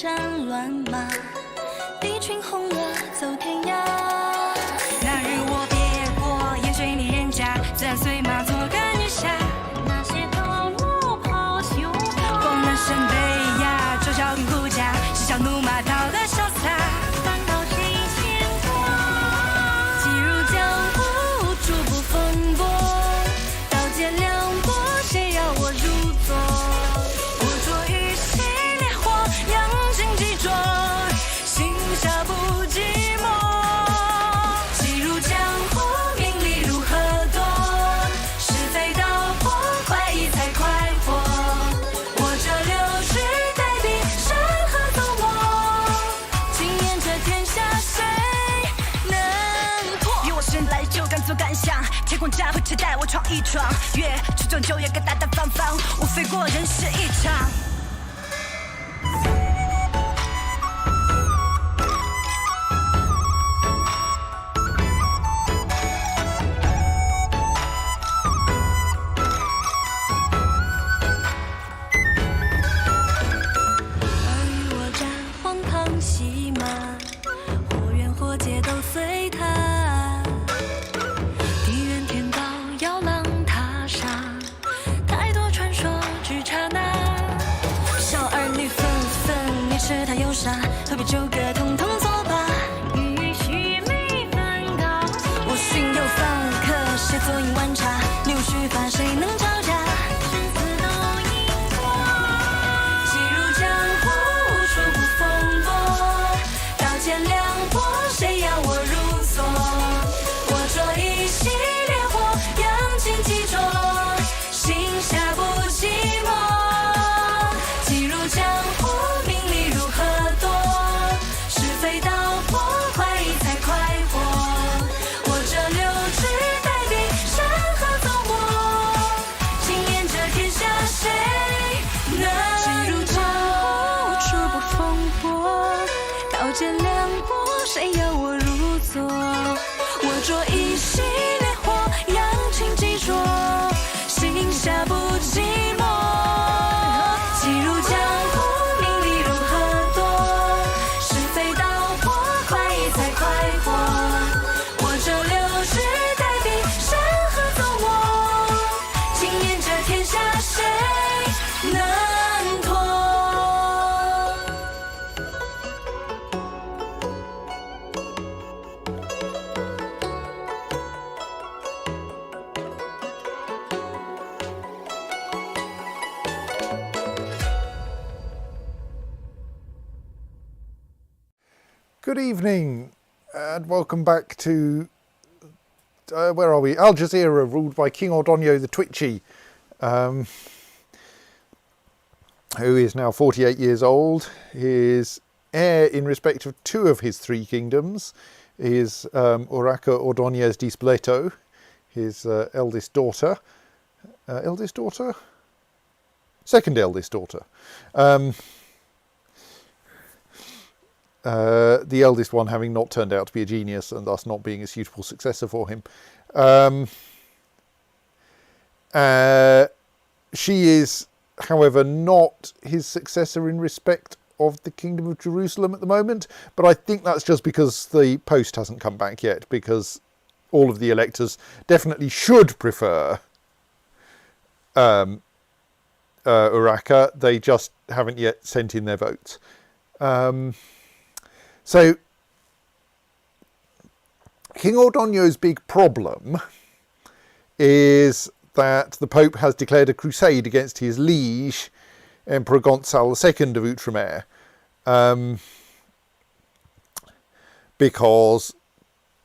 战乱麻，一群红了走天涯。那日我别过烟水里人家，自然随马做个女侠。那些道路跑修花，光南山北呀，周小平护驾，嬉笑怒骂逃得潇洒。烦恼谁牵挂？既入江湖，逐步风波，刀剑两拨，谁要我入座？我着雨洗烈火，扬情几灼，心下不寂寞。既入江湖，名利如何多？是非道破，快意才快活。我这流水代笔，山河走墨，今年这天下谁能破？与我生来就敢做敢想，天空家会期待我闯一闯，越出众就越敢大大方方，无非过人世一场。尔虞我诈，荒唐戏码，或远或劫都随他。地远天高，摇浪踏沙，太多传说只刹那。笑儿女纷纷，你痴他又傻，何必纠葛，统统作罢。欲须眉翻高，我训又放客，写作饮晚茶，牛须发，谁能招架？生死都因果，既入江湖，无处不风波，刀剑两拨，谁要我入座？我着一袭烈火，扬情几灼，心下不寂寞。既入江湖，名利如何多？是非道破，快意才快活。我这流水代笔，山河走墨，今年这天下谁能既入江湖，处不风波，刀剑两拨，谁要我入座？我着一袭烈火，扬情几灼，心下不寂寞。既入江湖，名利如何多？是非道破，快意才快活。我这流水代笔，山河走墨，今年这天下谁能脱？Good evening, and welcome back to, where are we? Al Jazeera, ruled by King Ordonio the Twitchy, who is now 48 years old. His heir in respect of two of his three kingdoms is Urraca Ordóñez de Spoleto, his eldest daughter. Second eldest daughter. The eldest one having not turned out to be a genius and thus not being a suitable successor for him. She is, however, not his successor in respect of the Kingdom of Jerusalem at the moment, but I think that's just because the post hasn't come back yet, because all of the electors definitely should prefer Urraca. They just haven't yet sent in their votes. So, King Ordonio's big problem is that the Pope has declared a crusade against his liege, Emperor Gonçalo II of Outremer, because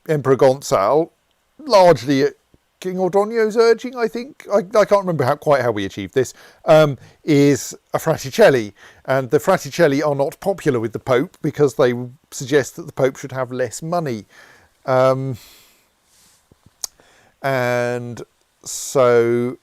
Emperor Gonçalo, largely at King Ordonio's urging, I think, I can't remember quite how we achieved this, is a Fraticelli, and the Fraticelli are not popular with the Pope because they suggest that the Pope should have less money. And so,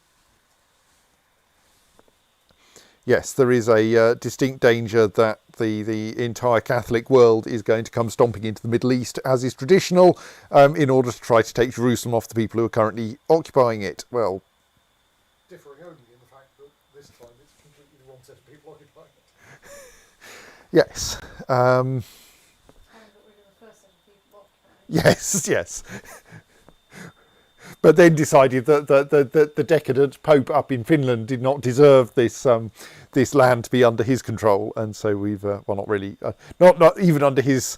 yes, there is a distinct danger that the entire Catholic world is going to come stomping into the Middle East, as is traditional, in order to try to take Jerusalem off the people who are currently occupying it. Well, differing only in the fact that this time it's completely the wrong set of people occupying Yes. Yes, yes. But then decided that the decadent Pope up in Finland did not deserve this this land to be under his control, and so we've well, not really, not even under his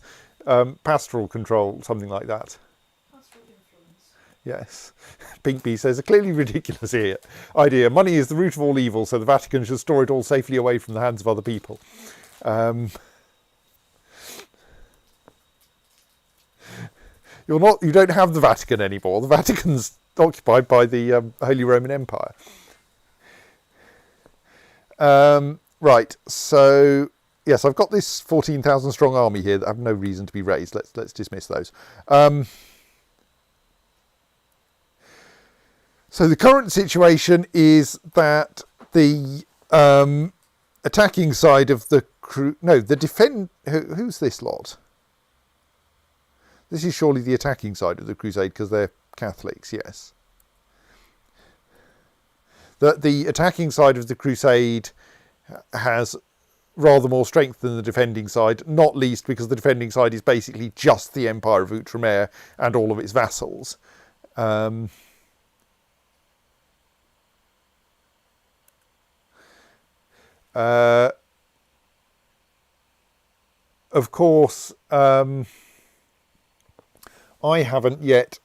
pastoral control, something like that. Pastoral influence. Yes. Pinkby says a clearly ridiculous idea. Money is the root of all evil, so the Vatican should store it all safely away from the hands of other people. You don't have the Vatican anymore. The Vatican's occupied by the Holy Roman Empire. Right, so yes, I've got this 14,000 strong army here that have no reason to be raised. Let's dismiss those. So the current situation is that the attacking side of the who's this lot? This is surely the attacking side of the Crusade because they're Catholics, yes. The attacking side of the Crusade has rather more strength than the defending side, not least because the defending side is basically just the Empire of Outremer and all of its vassals. Of course, I haven't yet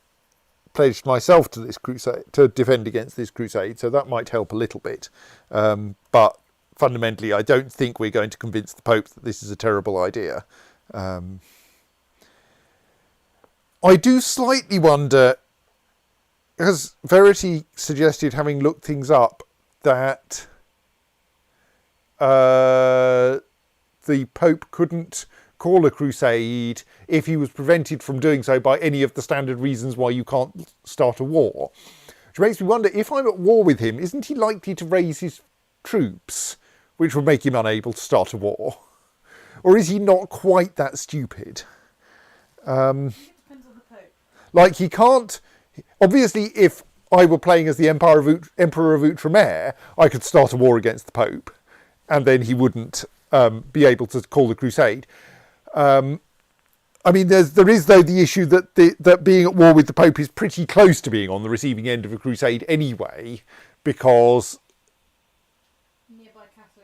pledged myself to this crusade, to defend against this crusade, so that might help a little bit. But fundamentally, I don't think we're going to convince the Pope that this is a terrible idea. I do slightly wonder, because Verity suggested, having looked things up, that the Pope couldn't call a crusade if he was prevented from doing so by any of the standard reasons why you can't start a war. Which makes me wonder, if I'm at war with him, isn't he likely to raise his troops, which would make him unable to start a war? Or is he not quite that stupid? It depends on the Pope. Like, he can't... Obviously, if I were playing as the Emperor of Outremer, I could start a war against the Pope, and then he wouldn't be able to call the crusade. I mean, there is though the issue that that being at war with the Pope is pretty close to being on the receiving end of a crusade anyway, because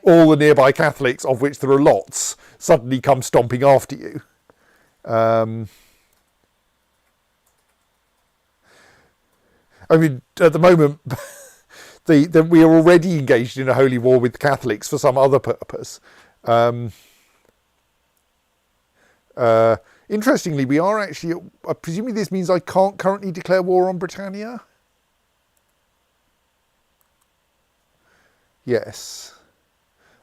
all the nearby Catholics, of which there are lots, suddenly come stomping after you. I mean, at the moment, we are already engaged in a holy war with the Catholics for some other purpose. Interestingly, we are actually, presumably this means I can't currently declare war on Britannia. Yes.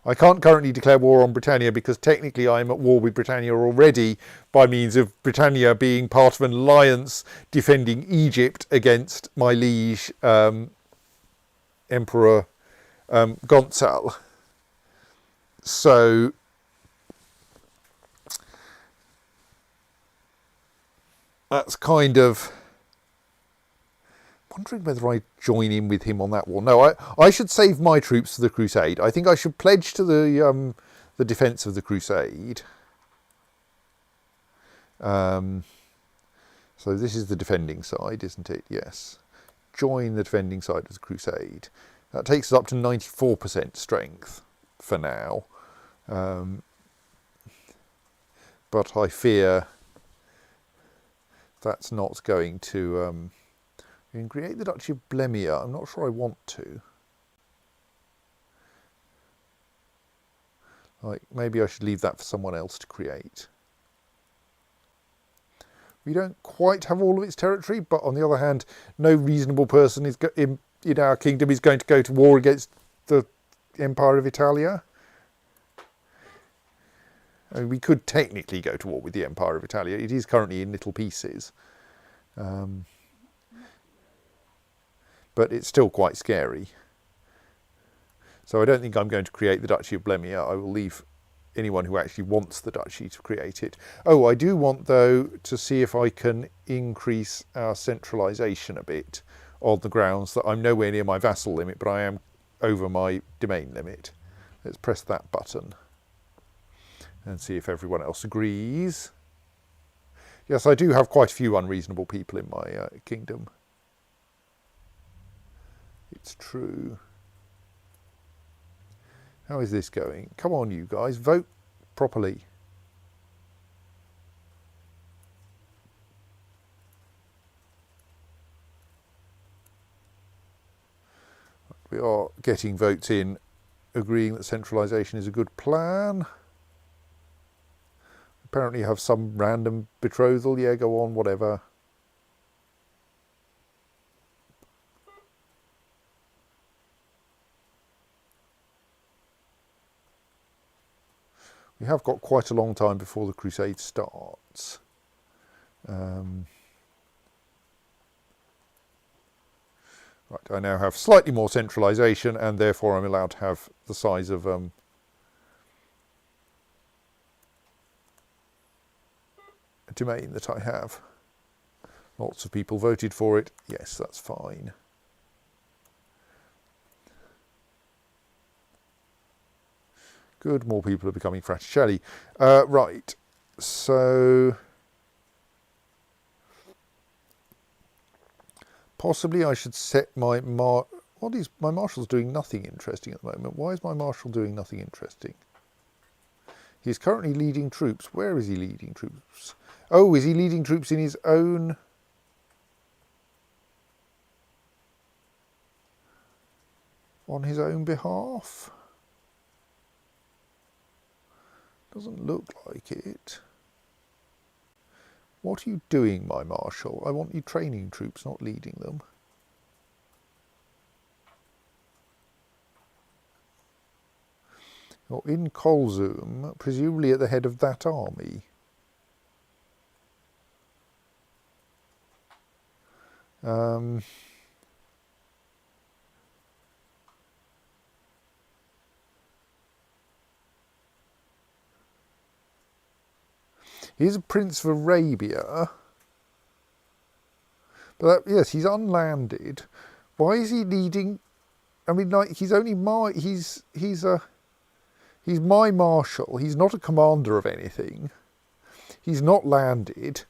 I can't currently declare war on Britannia because technically I'm at war with Britannia already by means of Britannia being part of an alliance defending Egypt against my liege, Emperor Gonzal. So... that's kind of wondering whether I join in with him on that war. No, I should save my troops for the crusade. I think I should pledge to the defence of the crusade. So this is the defending side, isn't it? Yes. Join the defending side of the crusade. That takes us up to 94% strength for now. But I fear that's not going to create the Duchy of Blemia. I'm not sure I want to. Like, maybe I should leave that for someone else to create. We don't quite have all of its territory, but on the other hand, no reasonable person is in our kingdom is going to go to war against the Empire of Italia. I mean, we could technically go to war with the Empire of Italia. It is currently in little pieces. But it's still quite scary. So I don't think I'm going to create the Duchy of Blemia. I will leave anyone who actually wants the duchy to create it. Oh, I do want, though, to see if I can increase our centralisation a bit on the grounds that I'm nowhere near my vassal limit, but I am over my domain limit. Let's press that button. and see if everyone else agrees. Yes, I do have quite a few unreasonable people in my kingdom. It's true. How is this going? Come on, you guys, vote properly. We are getting votes in, agreeing that centralisation is a good plan. Apparently you have some random betrothal. Yeah, go on, whatever. We have got quite a long time before the Crusade starts. Right, I now have slightly more centralisation, and therefore I'm allowed to have the size of domain that I have. Lots of people voted for it. Yes, that's fine. Good, more people are becoming Fraticelli. Right, so possibly I should set my what is my marshal's doing nothing interesting at the moment. Why is my marshal doing nothing interesting? He's currently leading troops. Where is he leading troops? Oh, is he leading troops in his own? On his own behalf? Doesn't look like it. What are you doing, my marshal? I want you training troops, not leading them. You're in Kolzum, presumably at the head of that army. He's a Prince of Arabia. But that, yes, he's unlanded. Why is he leading? I mean, like, he's only my, he's my marshal. He's not a commander of anything. He's not landed.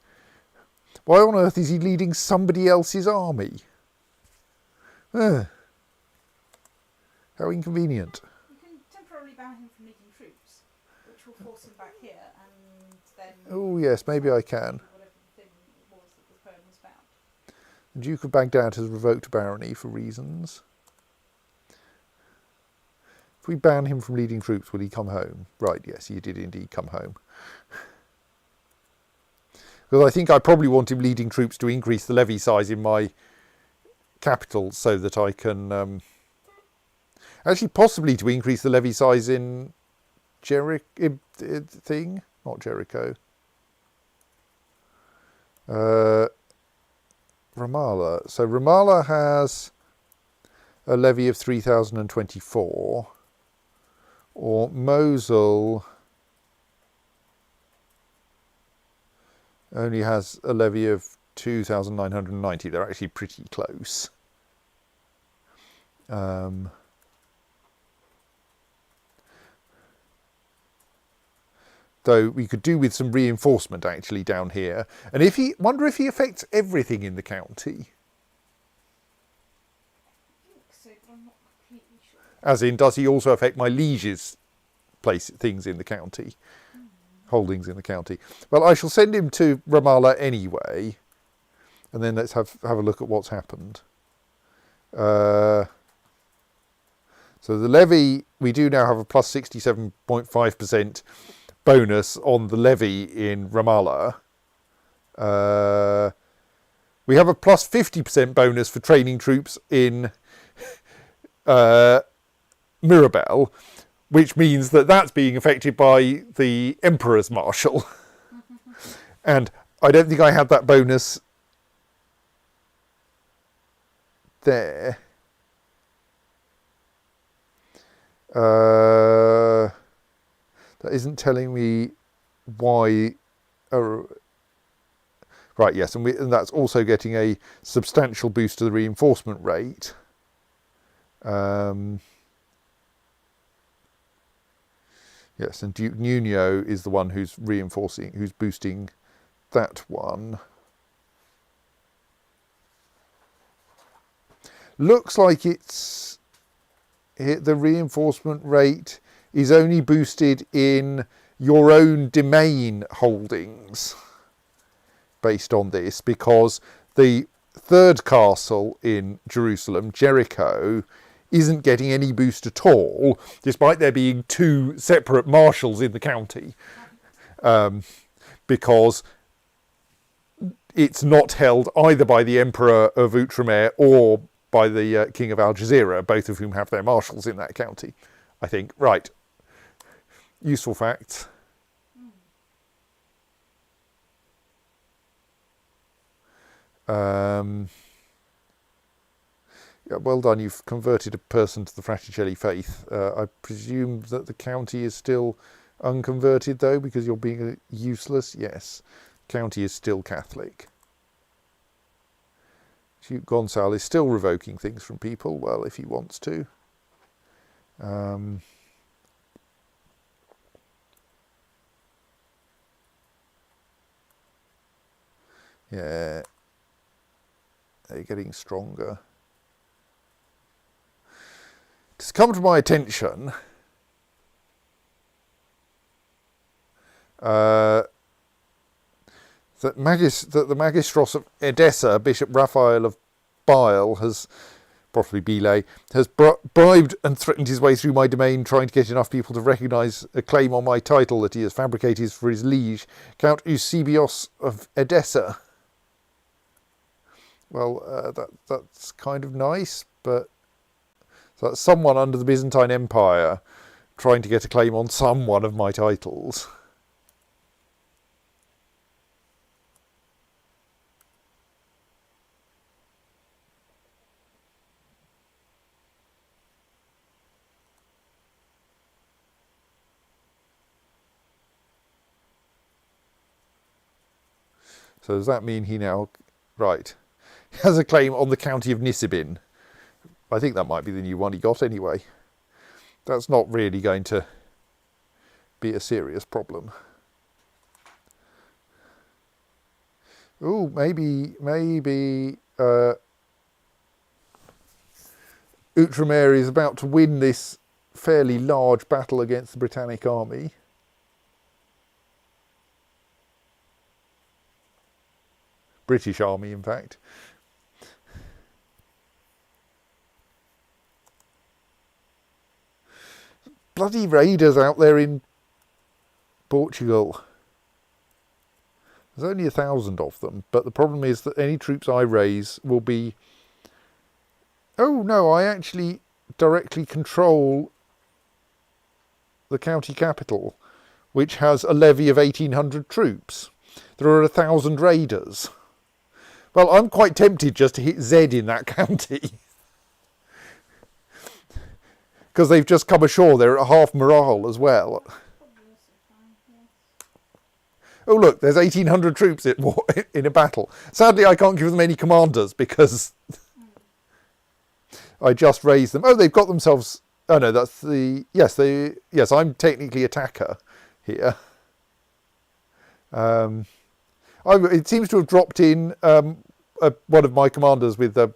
Why on earth is he leading somebody else's army? How inconvenient. You can temporarily ban him from leading troops, which will force him back here, and then... Oh yes, maybe I can. Whatever the thing was that the poem was about. The Duke of Baghdad has revoked barony for reasons. If we ban him from leading troops, will he come home? Right, yes, he did indeed come home. Because I think I probably want him leading troops to increase the levy size in my capital so that I can... actually, possibly to increase the levy size in Jericho... Not Jericho. Ramallah. So Ramallah has a levy of 3,024. Or Mosul only has a levy of 2,990. They're actually pretty close. Though we could do with some reinforcement actually down here. And if he, wonder if he affects everything in the county. I think so, but I'm not completely sure. As in, does he also affect my liege's things in the county? Holdings in the county. Well, I shall send him to Ramallah anyway. And then let's have a look at what's happened. So the levy, we do now have a plus 67.5% bonus on the levy in Ramallah. We have a plus 50% bonus for training troops in Mirabel, which means that that's being affected by the Emperor's Marshal. And I don't think I had that bonus there. That isn't telling me why. Right, yes, and that's also getting a substantial boost to the reinforcement rate. Yes, and Duke Nuno is the one who's reinforcing, who's boosting that one. Looks like it's the reinforcement rate is only boosted in your own domain holdings based on this, because the third castle in Jerusalem, Jericho, isn't getting any boost at all, despite there being 2 separate marshals in the county, because it's not held either by the Emperor of Outremer or by the King of Al Jazeera, both of whom have their marshals in that county, I think. Right. Useful facts. Yeah, well done, you've converted a person to the Fraticelli faith. I presume that the county is still unconverted, though, because you're being useless. Yes, county is still Catholic. Duke Gonçal is still revoking things from people, well, if he wants to. Yeah, they're getting stronger. It's come to my attention that the Magistros of Edessa, Bishop Raphael of Bile, has, possibly Bile, has bribed and threatened his way through my domain, trying to get enough people to recognise a claim on my title that he has fabricated for his liege, Count Eusebios of Edessa. Well, that's kind of nice, but so that's someone under the Byzantine Empire trying to get a claim on some one of my titles. So does that mean he now... Right. He has a claim on the county of Nisibin. I think that might be the new one he got anyway. That's not really going to be a serious problem. Oh, maybe Outremer is about to win this fairly large battle against the Britannic army. British army, in fact. Bloody raiders out there in Portugal. There's only 1,000 of them, but the problem is that any troops I raise will be... Oh no, I actually directly control the county capital, which has a levy of 1,800 troops. There are 1,000 raiders. Well, I'm quite tempted just to hit Z in that county. Because they've just come ashore, they're at half morale as well. Oh look, there's 1,800 troops in a battle. Sadly, I can't give them any commanders because I just raised them. Oh, they've got themselves... Oh no, that's the... Yes, I'm technically attacker here. It seems to have dropped in one of my commanders with a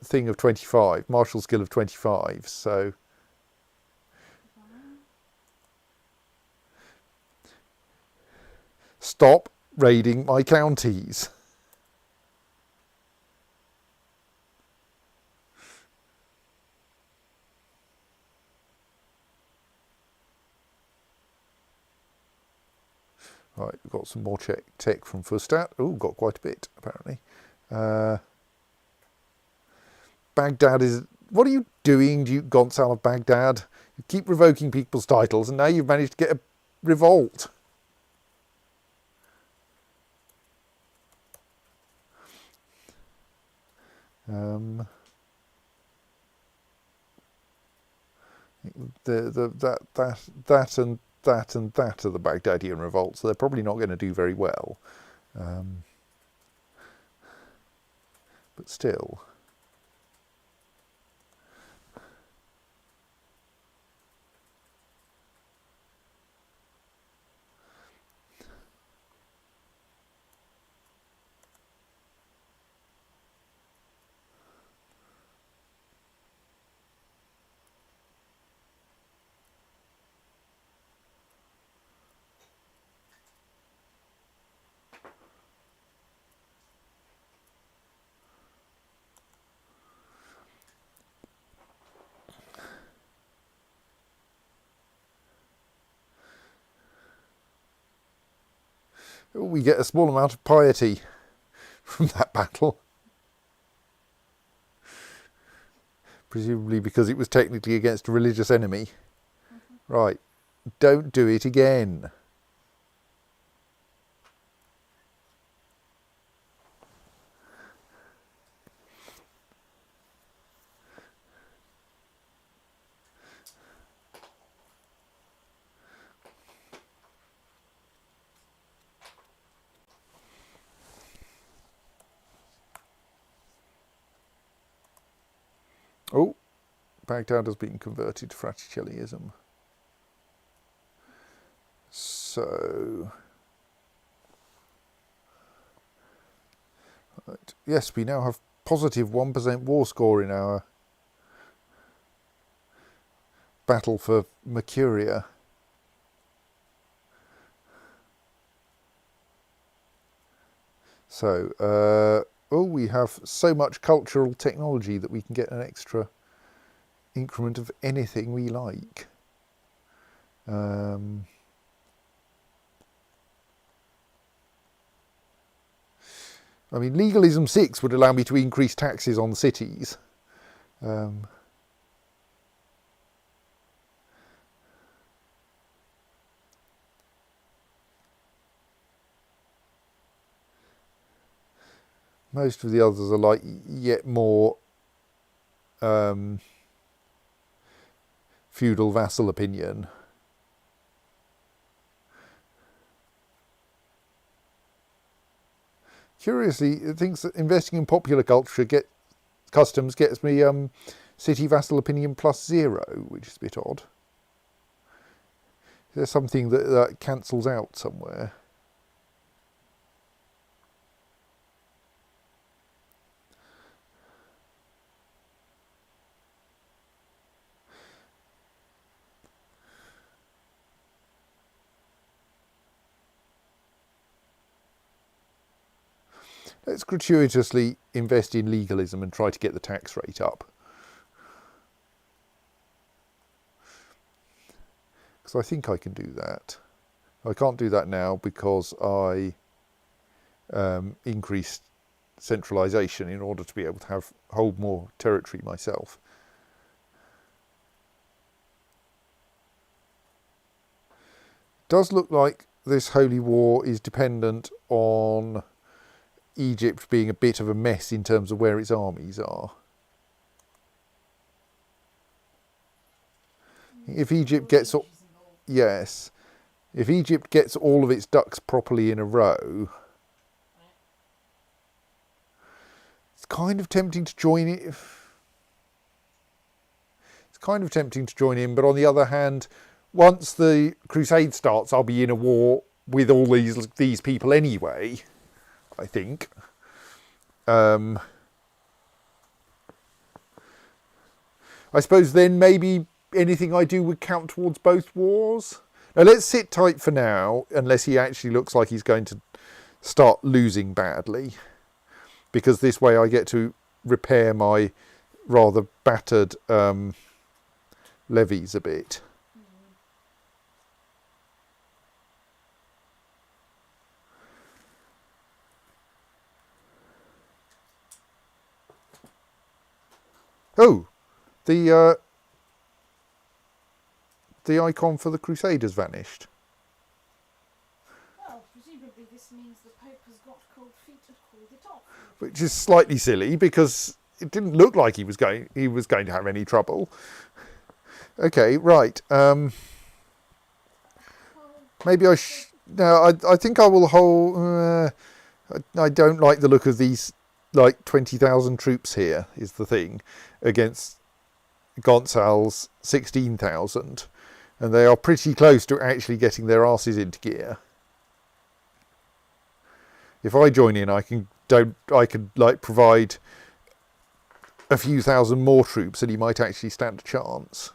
thing of 25, martial skill of 25, so... Stop raiding my counties. Right, we've got some more tech from Fustat. Oh, got quite a bit, apparently. Baghdad is... What are you doing, Duke Gonçal of Baghdad? You keep revoking people's titles, and now you've managed to get a revolt. That and that are the Baghdadian revolt, so they're probably not going to do very well. But still. We get a small amount of piety from that battle. Presumably because it was technically against a religious enemy. Right. Don't do it again. Oh, Baghdad has been converted to Fraticelliism. So, right. Yes, we now have positive 1% war score in our battle for Mercuria. So, we have so much cultural technology that we can get an extra increment of anything we like. I mean, legalism 6 would allow me to increase taxes on cities. Most of the others are like yet more feudal vassal opinion. Curiously, it thinks that investing in popular culture customs gets me city vassal opinion +0, which is a bit odd. There's something that cancels out somewhere. Let's gratuitously invest in legalism and try to get the tax rate up. Because I think I can do that. I can't do that now because I increased centralisation in order to be able to hold more territory myself. Does look like this holy war is dependent on Egypt being a bit of a mess in terms of where its armies are. If Egypt gets yes, if Egypt gets all of its ducks properly in a row, it's kind of tempting to join it. It's kind of tempting to join in, but on the other hand, once the Crusade starts, I'll be in a war with all these people anyway, I think. I suppose then maybe anything I do would count towards both wars. Now let's sit tight for now, unless he actually looks like he's going to start losing badly. Because this way I get to repair my rather battered levies a bit. Oh, the icon for the Crusade has vanished. Well, presumably this means the Pope has got cold feet and called it off. Which is slightly silly because it didn't look like he was going to have any trouble. Okay, right. Maybe I think I will hold. I don't like the look of these 20,000 troops here. Is the thing against Gonsal's 16,000, and they are pretty close to actually getting their asses into gear. If I join in, I could provide a few thousand more troops, and he might actually stand a chance.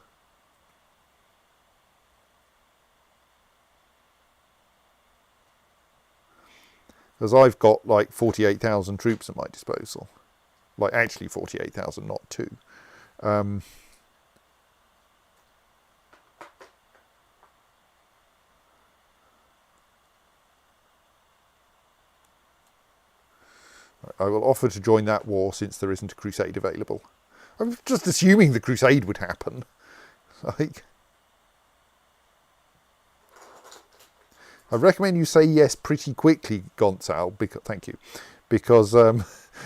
Because I've got 48,000 troops at my disposal. Actually 48,000, not 2. I will offer to join that war since there isn't a crusade available. I'm just assuming the crusade would happen. Like, I recommend you say yes pretty quickly, Gonzal, because, thank you, because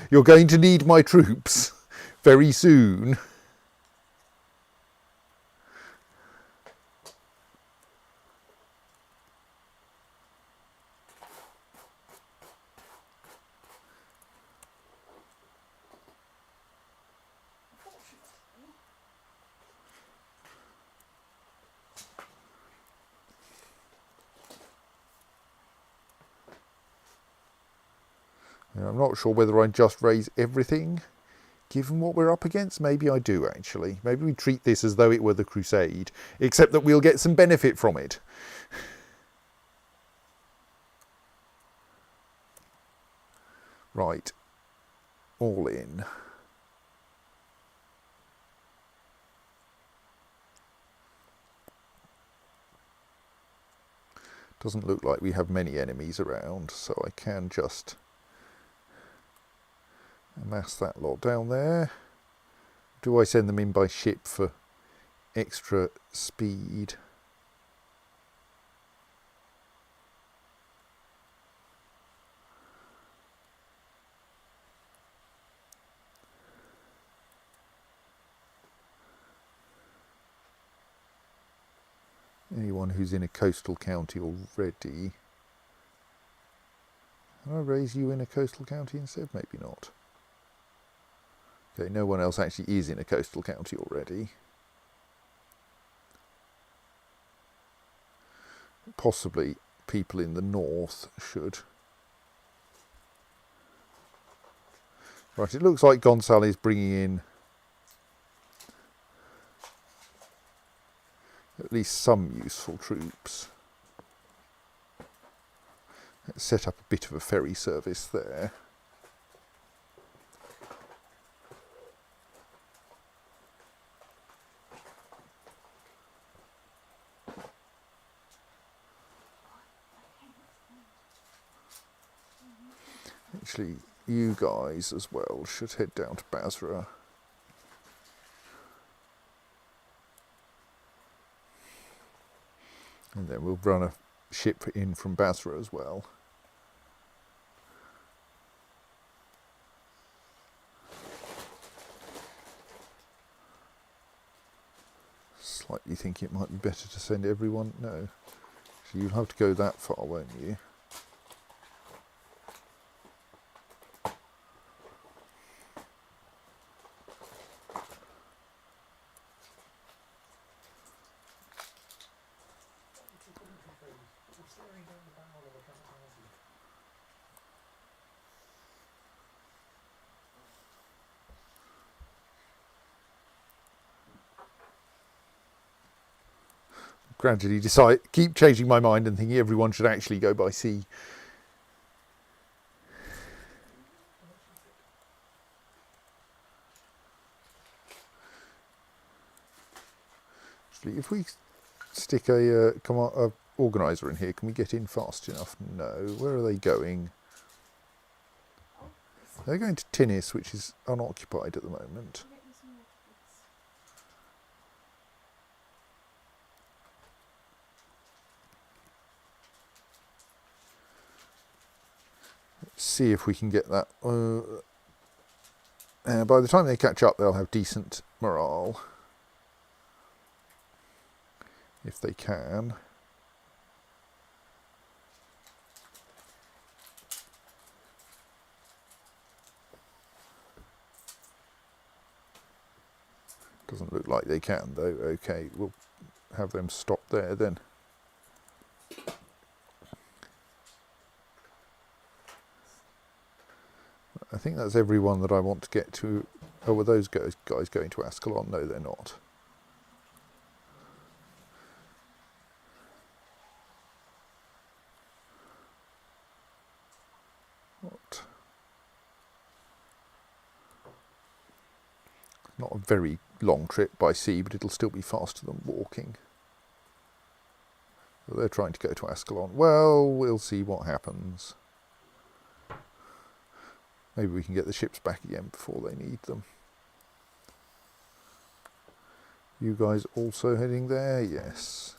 you're going to need my troops very soon. I'm not sure whether I just raise everything, given what we're up against. Maybe I do, actually. Maybe we treat this as though it were the Crusade, except that we'll get some benefit from it. Right. All in. Doesn't look like we have many enemies around, so I can just amass that lot down there. Do I send them in by ship for extra speed? Anyone who's in a coastal county already. Can I raise you in a coastal county instead? Maybe not. Okay, no one else actually is in a coastal county already. Possibly people in the north should. Right, it looks like Gonzal is bringing in at least some useful troops. Let's set up a bit of a ferry service there. Actually, you guys as well should head down to Basra. And then we'll run a ship in from Basra as well. Slightly think it might be better to send everyone. No. So you'll have to go that far, won't you? Gradually keep changing my mind and thinking everyone should actually go by sea. Actually, if we stick a organizer in here, can we get in fast enough? No. Where are they going? They're going to Tinnis, which is unoccupied at the moment. See if we can get that. By the time they catch up, they'll have decent morale. If they can. Doesn't look like they can, though. Okay, we'll have them stop there then. I think that's everyone that I want to get to. Oh, were those guys going to Ascalon? No, they're not. What? Not a very long trip by sea, but it'll still be faster than walking. So they're trying to go to Ascalon. Well, we'll see what happens. Maybe we can get the ships back again before they need them. You guys also heading there? Yes.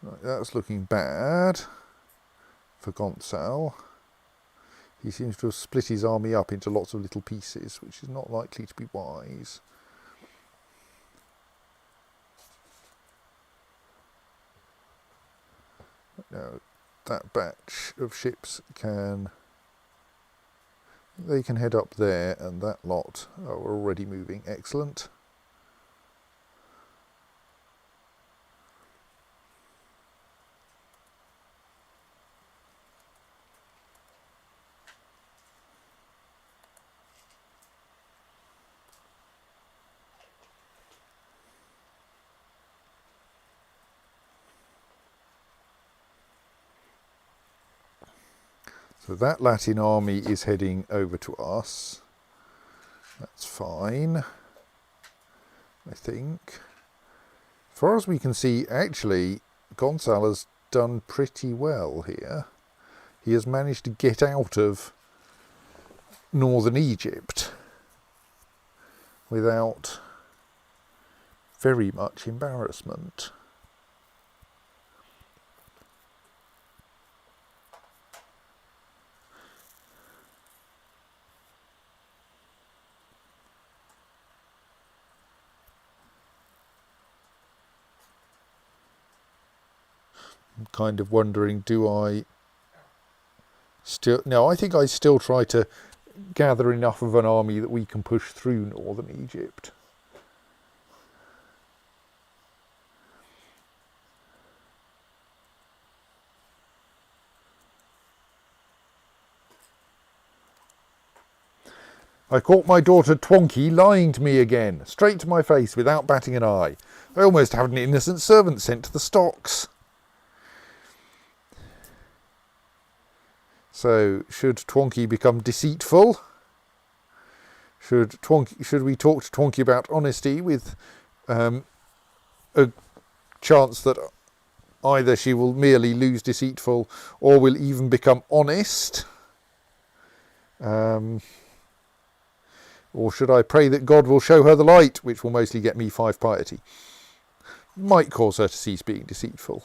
Right, that's looking bad for Gonçal. He seems to have split his army up into lots of little pieces, which is not likely to be wise. Now, that batch of ships they can head up there, and that lot are already moving. Excellent. So that Latin army is heading over to us. That's fine, I think. As far as we can see, actually, Gonçal has done pretty well here. He has managed to get out of northern Egypt without very much embarrassment. I'm kind of wondering, do I still... No, I think I still try to gather enough of an army that we can push through northern Egypt. I caught my daughter Twonky lying to me again, straight to my face without batting an eye. I almost had an innocent servant sent to the stocks. So, should Twonky become deceitful? Should we talk to Twonky about honesty with a chance that either she will merely lose deceitful or will even become honest? Or should I pray that God will show her the light, which will mostly get me 5 piety? Might cause her to cease being deceitful.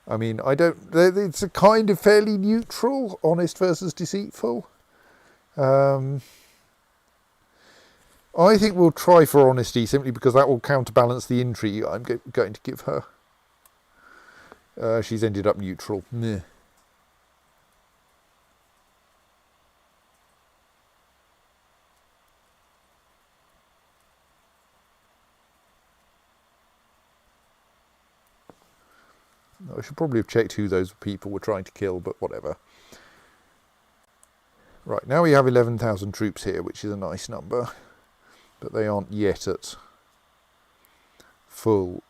I mean, it's a kind of fairly neutral, honest versus deceitful. I think we'll try for honesty simply because that will counterbalance the intrigue I'm going to give her. She's ended up neutral. Meh. I should probably have checked who those people were trying to kill, but whatever. Right, now we have 11,000 troops here, which is a nice number, but they aren't yet at full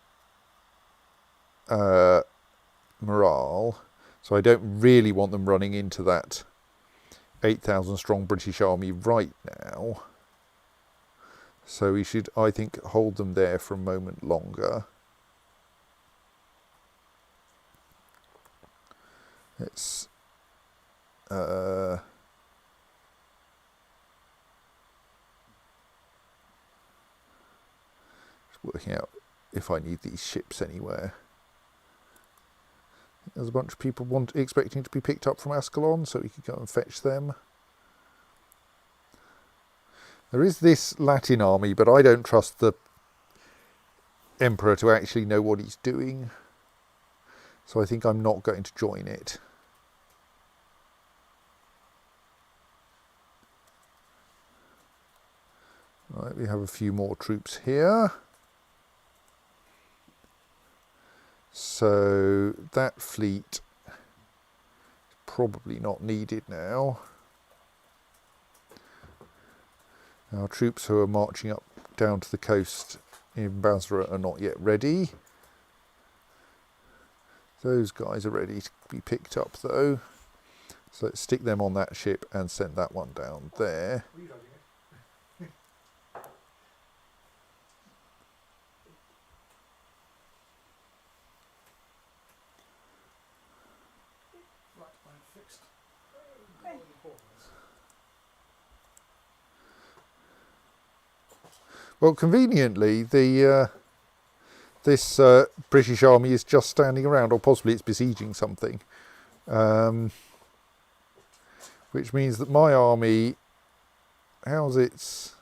morale, so I don't really want them running into that 8,000 strong British army right now. So we should, I think, hold them there for a moment longer. It's working out if I need these ships anywhere. There's a bunch of people expecting to be picked up from Ascalon, so we could go and fetch them. There is this Latin army, but I don't trust the Emperor to actually know what he's doing, so I think I'm not going to join it. Right, we have a few more troops here. So that fleet is probably not needed now. Our troops who are marching up down to the coast in Basra are not yet ready. Those guys are ready to be picked up though. So let's stick them on that ship and send that one down there. Well, conveniently, this British army is just standing around, or possibly it's besieging something, which means that my army, how's it's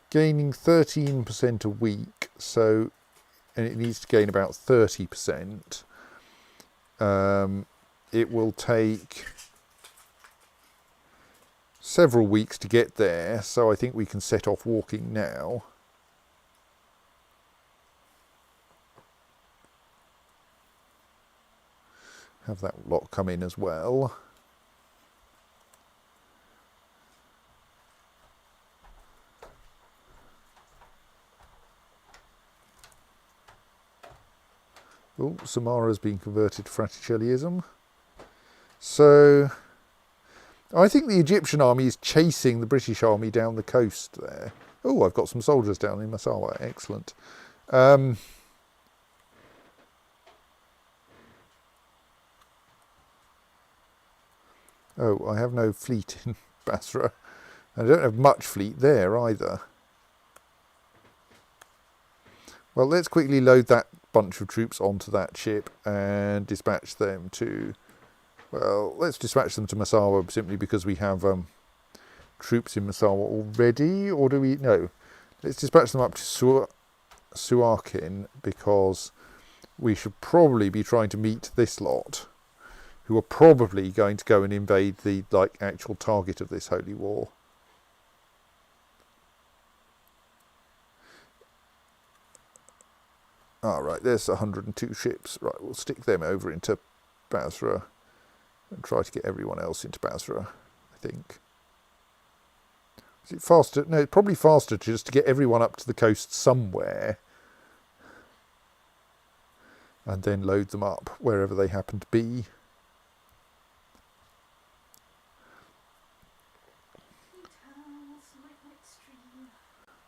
gaining 13% a week, so, and it needs to gain about 30%. It will take several weeks to get there, so I think we can set off walking now. Have that lot come in as well. Oh, Samara's been converted to Fraticelliism. So I think the Egyptian army is chasing the British army down the coast there. Oh, I've got some soldiers down in Massawa. Excellent. Oh, I have no fleet in Basra. I don't have much fleet there either. Well, let's quickly load that bunch of troops onto that ship and dispatch them to... Well, let's dispatch them to Massawa simply because we have troops in Massawa already, or do we? No. Let's dispatch them up to Suakin because we should probably be trying to meet this lot, who are probably going to go and invade the actual target of this holy war. Right, there's 102 ships. Right, we'll stick them over into Basra. And try to get everyone else into Basra, I think. Is it faster? No, it's probably faster just to get everyone up to the coast somewhere and then load them up wherever they happen to be.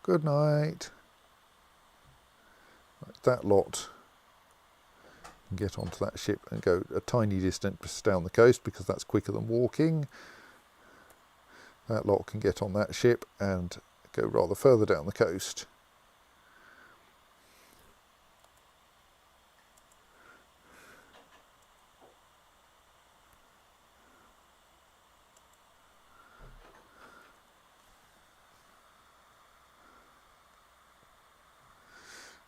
Good night. Right, that lot get onto that ship and go a tiny distance down the coast because that's quicker than walking. That lot can get on that ship and go rather further down the coast.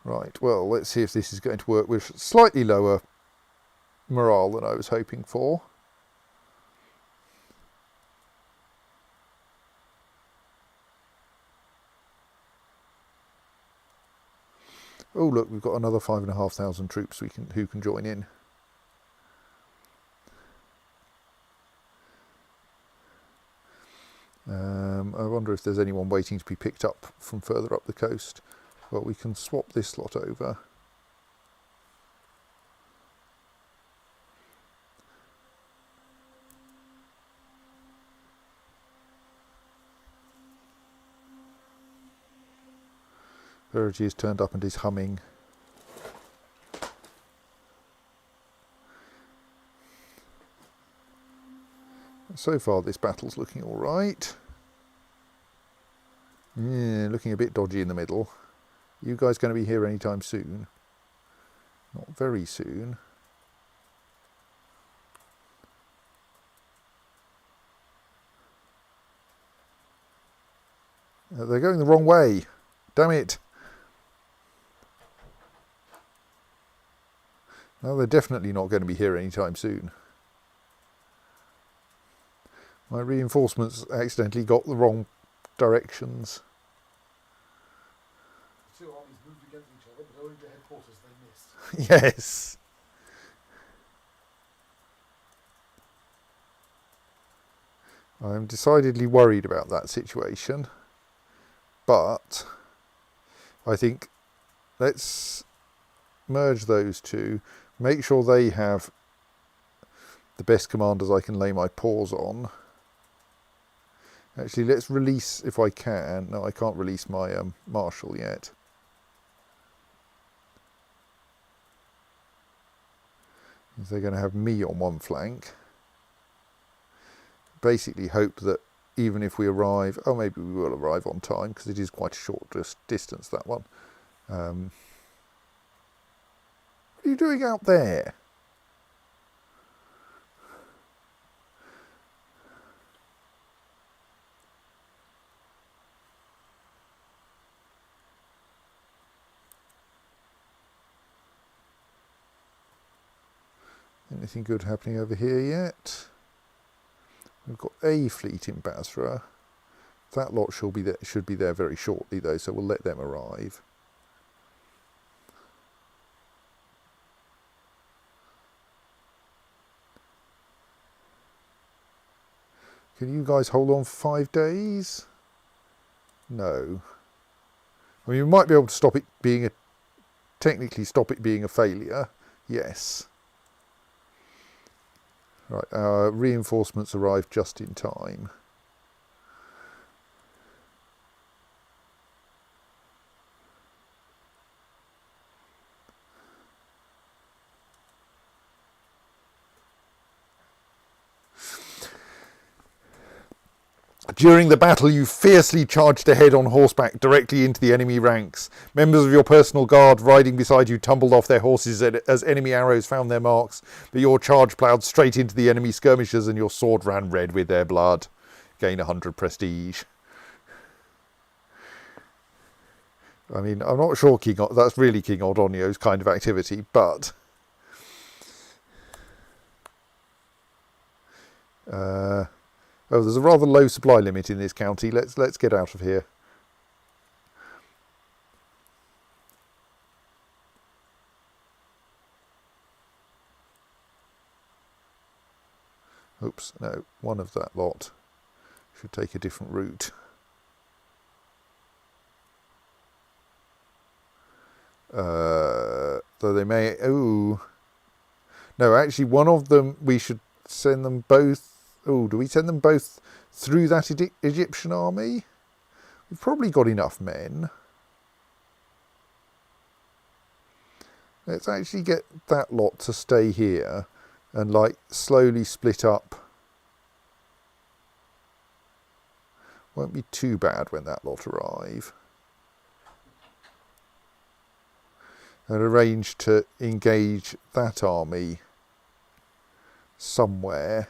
Right, well, let's see if this is going to work with slightly lower morale than I was hoping for. Oh, look, we've got another 5,500 troops who can join in. I wonder if there's anyone waiting to be picked up from further up the coast. Well, we can swap this lot over. Verity has turned up and is humming. So far this battle's looking all right. Yeah, looking a bit dodgy in the middle. You guys going to be here anytime soon? Not very soon. They're going the wrong way. Damn it. No, they're definitely not going to be here anytime soon. My reinforcements accidentally got the wrong directions. Two armies moved against each other, but only the headquarters they missed. Yes. I'm decidedly worried about that situation, but I think let's merge those two, make sure they have the best commanders I can lay my paws on. Actually, let's release, if I can. No, I can't release my marshal yet. They're going to have me on one flank. Basically hope that even if we arrive, oh, maybe we will arrive on time, because it is quite a short distance, that one. What are you doing out there? Anything good happening over here yet? We've got a fleet in Basra. That lot should be there very shortly, though, so we'll let them arrive. Can you guys hold on for 5 days? No. I mean, you might be able to stop it being technically stop it being a failure. Yes. Right, our reinforcements arrived just in time. During the battle, you fiercely charged ahead on horseback directly into the enemy ranks. Members of your personal guard riding beside you tumbled off their horses as enemy arrows found their marks, but your charge ploughed straight into the enemy skirmishers and your sword ran red with their blood. Gain 100 prestige. I mean, I'm not sure that's really King Ordonio's kind of activity, but... Oh, there's a rather low supply limit in this county. Let's get out of here. Oops, no, one of that lot should take a different route. Though they may... Oh. No, actually, one of them, we should send them both... Oh, do we send them both through that Egyptian army? We've probably got enough men. Let's actually get that lot to stay here and, like, slowly split up. Won't be too bad when that lot arrive. And arrange to engage that army somewhere.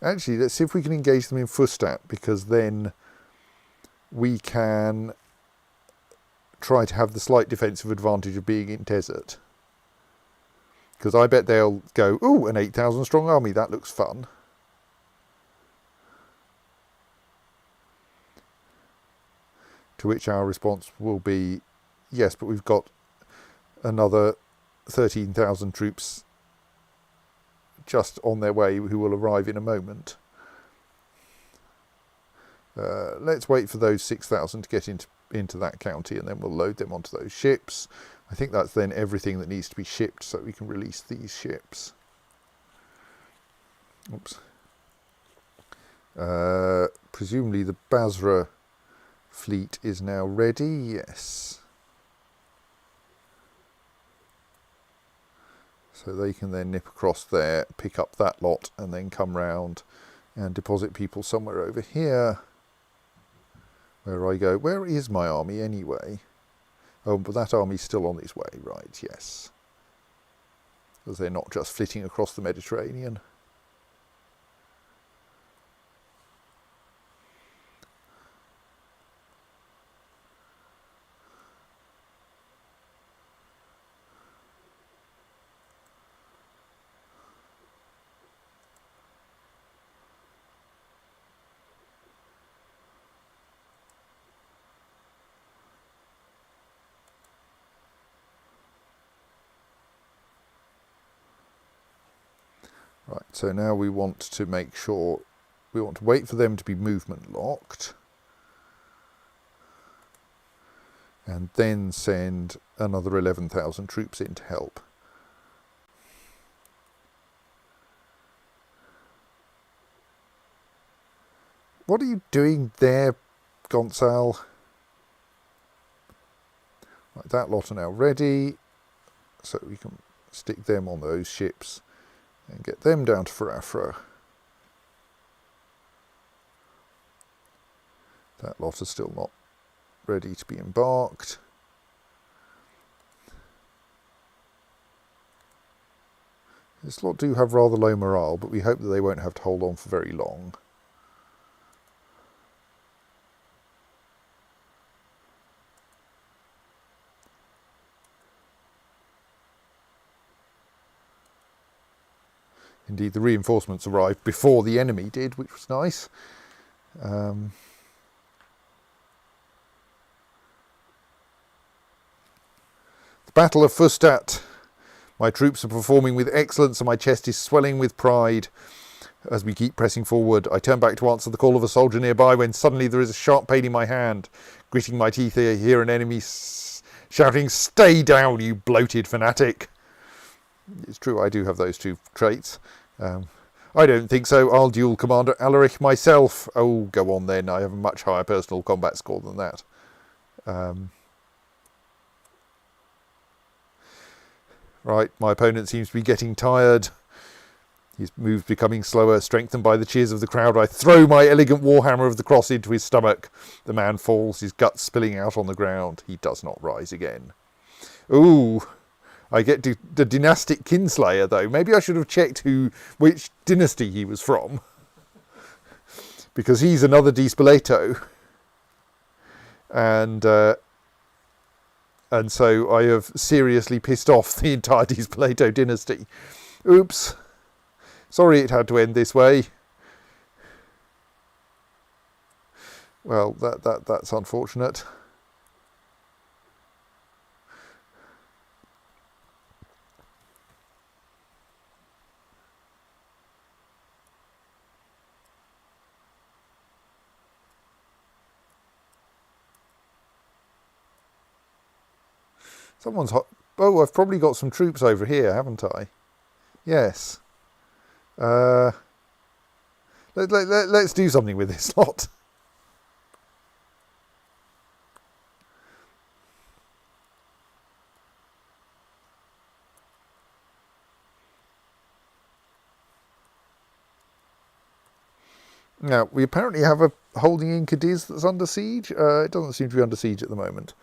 Actually, let's see if we can engage them in Fustat, because then we can try to have the slight defensive advantage of being in desert. Because I bet they'll go, ooh, an 8,000 strong army, that looks fun. To which our response will be, yes, but we've got another 13,000 troops just on their way who will arrive in a moment. Let's wait for those 6,000 to get into that county, and then we'll load them onto those ships. I think that's then everything that needs to be shipped, so we can release these ships. Oops. Presumably the Basra fleet is now ready. Yes. So they can then nip across there, pick up that lot, and then come round and deposit people somewhere over here. Where I go, where is my army anyway? Oh, but that army's still on its way, right, yes. Because they're not just flitting across the Mediterranean. Right, so now we want to make sure, we want to wait for them to be movement locked. And then send another 11,000 troops in to help. What are you doing there, Gonçal? Right, that lot are now ready, so we can stick them on those ships and get them down to Farafra. That lot are still not ready to be embarked. This lot do have rather low morale, but we hope that they won't have to hold on for very long. Indeed, the reinforcements arrived before the enemy did, which was nice. The Battle of Fustat. My troops are performing with excellence and my chest is swelling with pride. As we keep pressing forward, I turn back to answer the call of a soldier nearby when suddenly there is a sharp pain in my hand. Gritting my teeth, I hear an enemy shouting, "Stay down, you bloated fanatic." It's true, I do have those two traits. I don't think so. I'll duel Commander Alarich myself. Oh, go on then. I have a much higher personal combat score than that. Right, my opponent seems to be getting tired. His moves becoming slower. Strengthened by the cheers of the crowd, I throw my elegant warhammer of the cross into his stomach. The man falls, his guts spilling out on the ground. He does not rise again. Ooh, I get the dynastic kinslayer though. Maybe I should have checked which dynasty he was from, because he's another Di Spoleto, and so I have seriously pissed off the entire Di Spoleto dynasty. Oops. Sorry it had to end this way. Well, that's unfortunate. Someone's hot. Oh, I've probably got some troops over here, haven't I? Yes. Let's do something with this lot. Now, we apparently have a holding in Cadiz that's under siege. It doesn't seem to be under siege at the moment.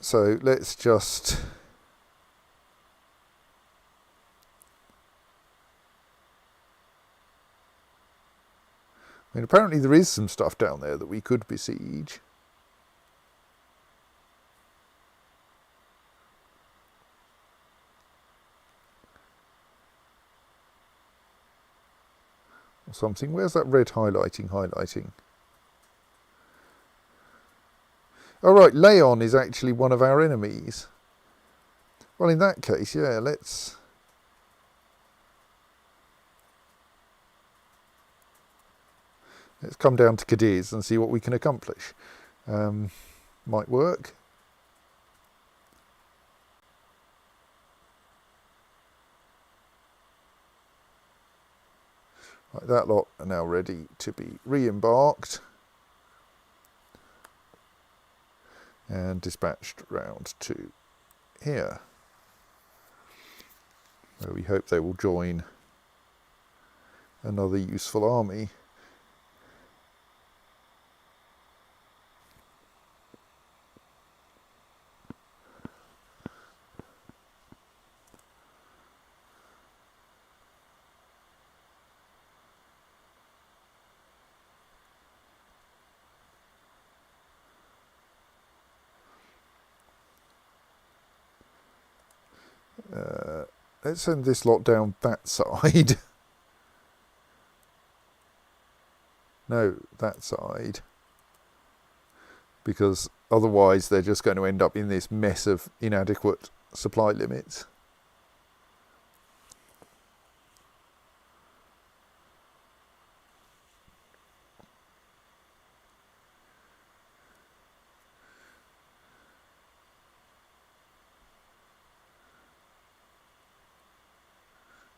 So let's just... I mean, apparently there is some stuff down there that we could besiege. Or something. Where's that red highlighting? Oh right, Leon is actually one of our enemies. Well, in that case, yeah, let's come down to Cadiz and see what we can accomplish. Might work. Right, that lot are now ready to be re-embarked and dispatched round to here, where we hope they will join another useful army. Let's send this lot down that side. No, that side. Because otherwise they're just going to end up in this mess of inadequate supply limits.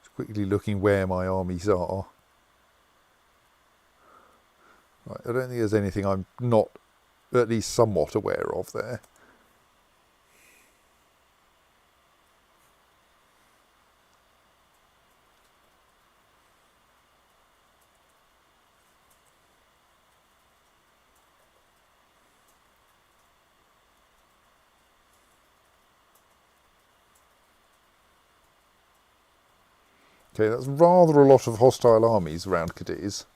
Just quickly looking where my armies are. Right, I don't think there's anything I'm not at least somewhat aware of there. Okay, that's rather a lot of hostile armies around Cadiz.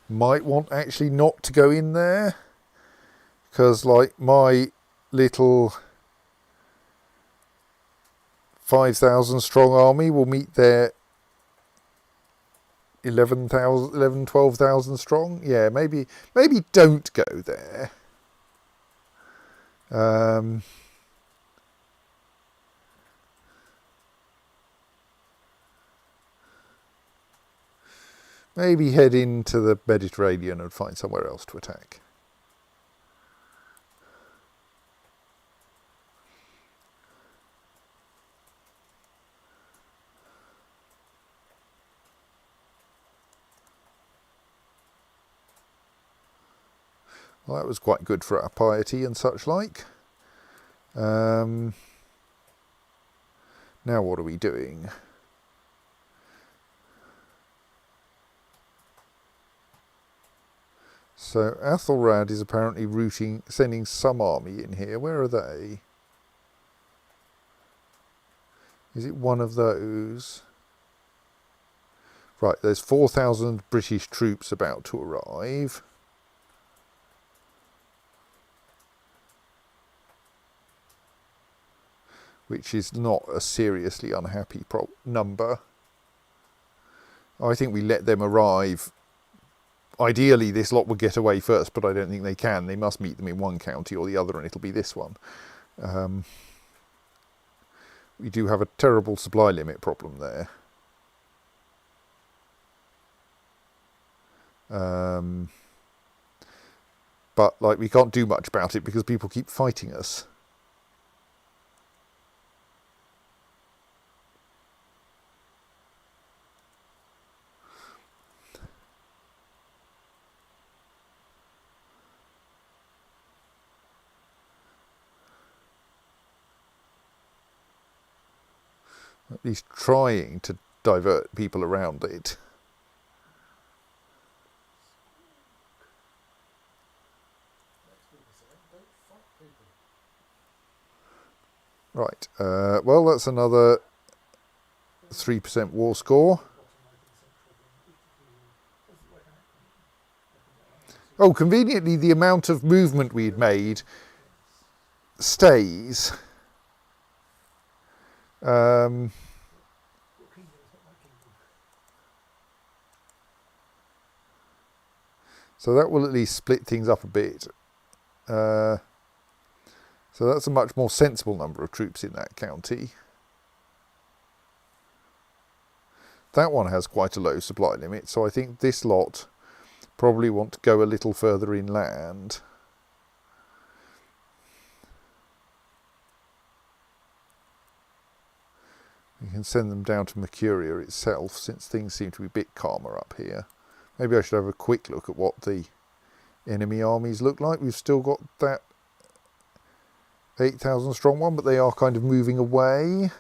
Might want actually not to go in there, because like my little 5,000 strong army will meet their 12,000 strong. Yeah, maybe don't go there. Maybe head into the Mediterranean and find somewhere else to attack. Well, that was quite good for our piety and such like. Now what are we doing? So Athelrad is apparently sending some army in here. Where are they? Is it one of those? Right, there's 4,000 British troops about to arrive. Which is not a seriously unhappy number. I think we let them arrive. Ideally, this lot would get away first, but I don't think they can. They must meet them in one county or the other, and it'll be this one. We do have a terrible supply limit problem there. But like, we can't do much about it because people keep fighting us. At least trying to divert people around it. Right, well, that's another 3% war score. Oh, conveniently, the amount of movement we'd made stays. So that will at least split things up a bit. So that's a much more sensible number of troops in that county. That one has quite a low supply limit, so I think this lot probably want to go a little further inland. You can send them down to Mercuria itself, since things seem to be a bit calmer up here. Maybe I should have a quick look at what the enemy armies look like. We've still got that 8,000 strong one, but they are kind of moving away.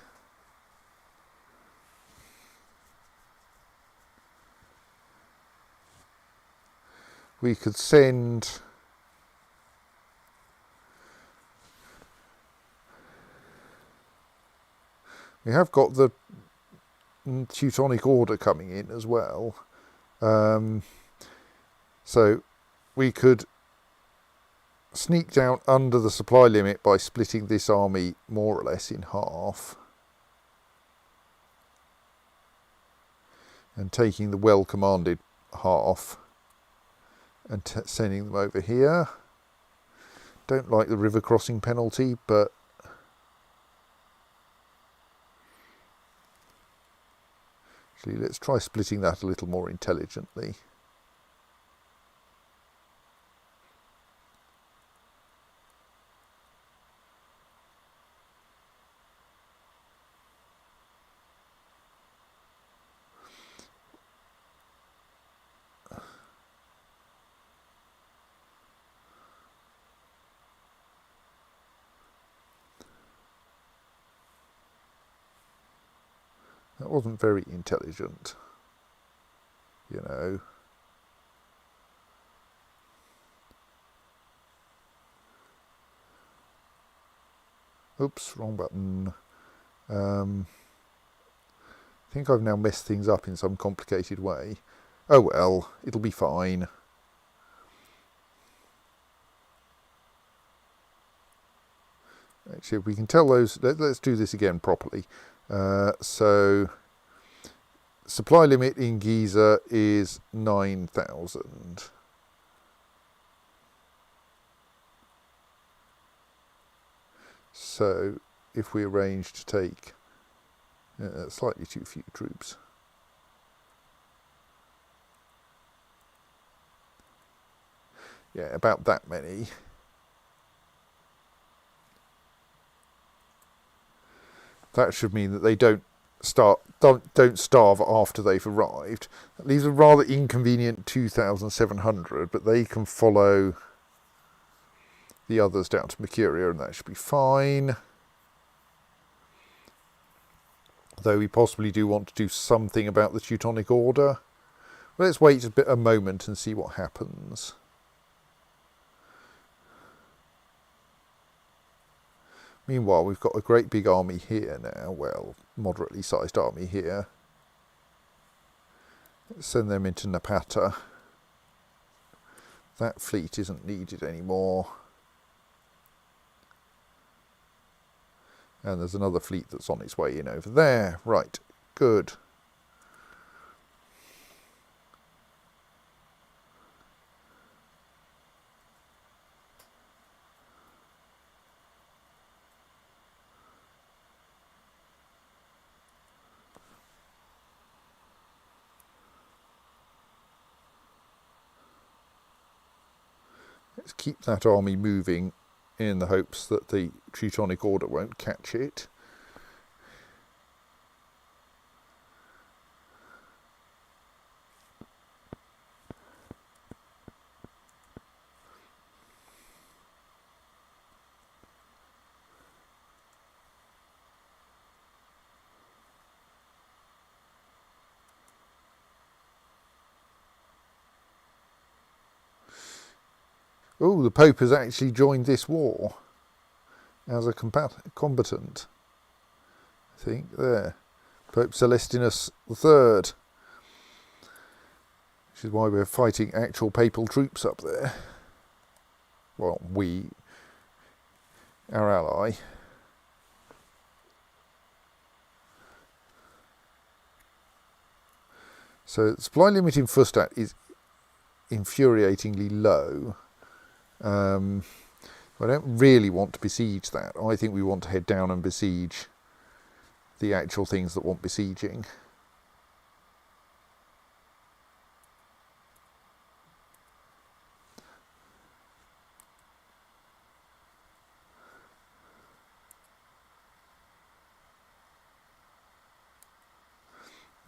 We could send... We have got the Teutonic Order coming in as well. So we could sneak down under the supply limit by splitting this army more or less in half. And taking the well-commanded half. and sending them over here. Don't like the river crossing penalty, but actually let's try splitting that a little more intelligently. That wasn't very intelligent, you know. Oops, wrong button. I think I've now messed things up in some complicated way. Oh well, it'll be fine. Actually, if we can tell those, let's do this again properly. So, supply limit in Giza is 9,000. So, if we arrange to take slightly too few troops. Yeah, about that many. That should mean that they don't starve after they've arrived. That leaves a rather inconvenient 2,700, but they can follow the others down to Mercuria, and that should be fine. Though we possibly do want to do something about the Teutonic Order. Well, let's wait a moment and see what happens. Meanwhile, we've got a great big army here now. Well, moderately sized army here. Let's send them into Napata. That fleet isn't needed anymore. And there's another fleet that's on its way in over there. Right, good. Let's keep that army moving in the hopes that the Teutonic Order won't catch it. Oh, the Pope has actually joined this war as a combatant. I think there. Pope Celestinus III. Which is why we're fighting actual papal troops up there. Well, our ally. So the supply limit in Fustat is infuriatingly low. I don't really want to besiege that. I think we want to head down and besiege the actual things that want besieging.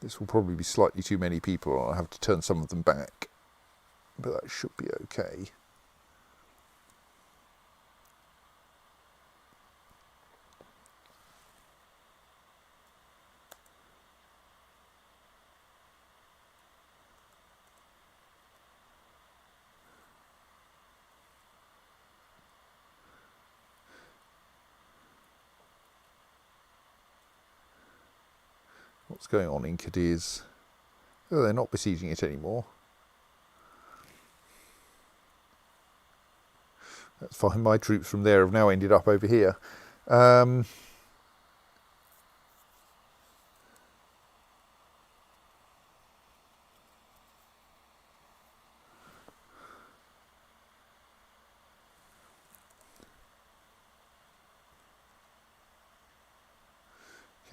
This will probably be slightly too many people, and I'll have to turn some of them back, but that should be okay. What's going on in Cadiz? Oh, they're not besieging it anymore. That's fine. My troops from there have now ended up over here.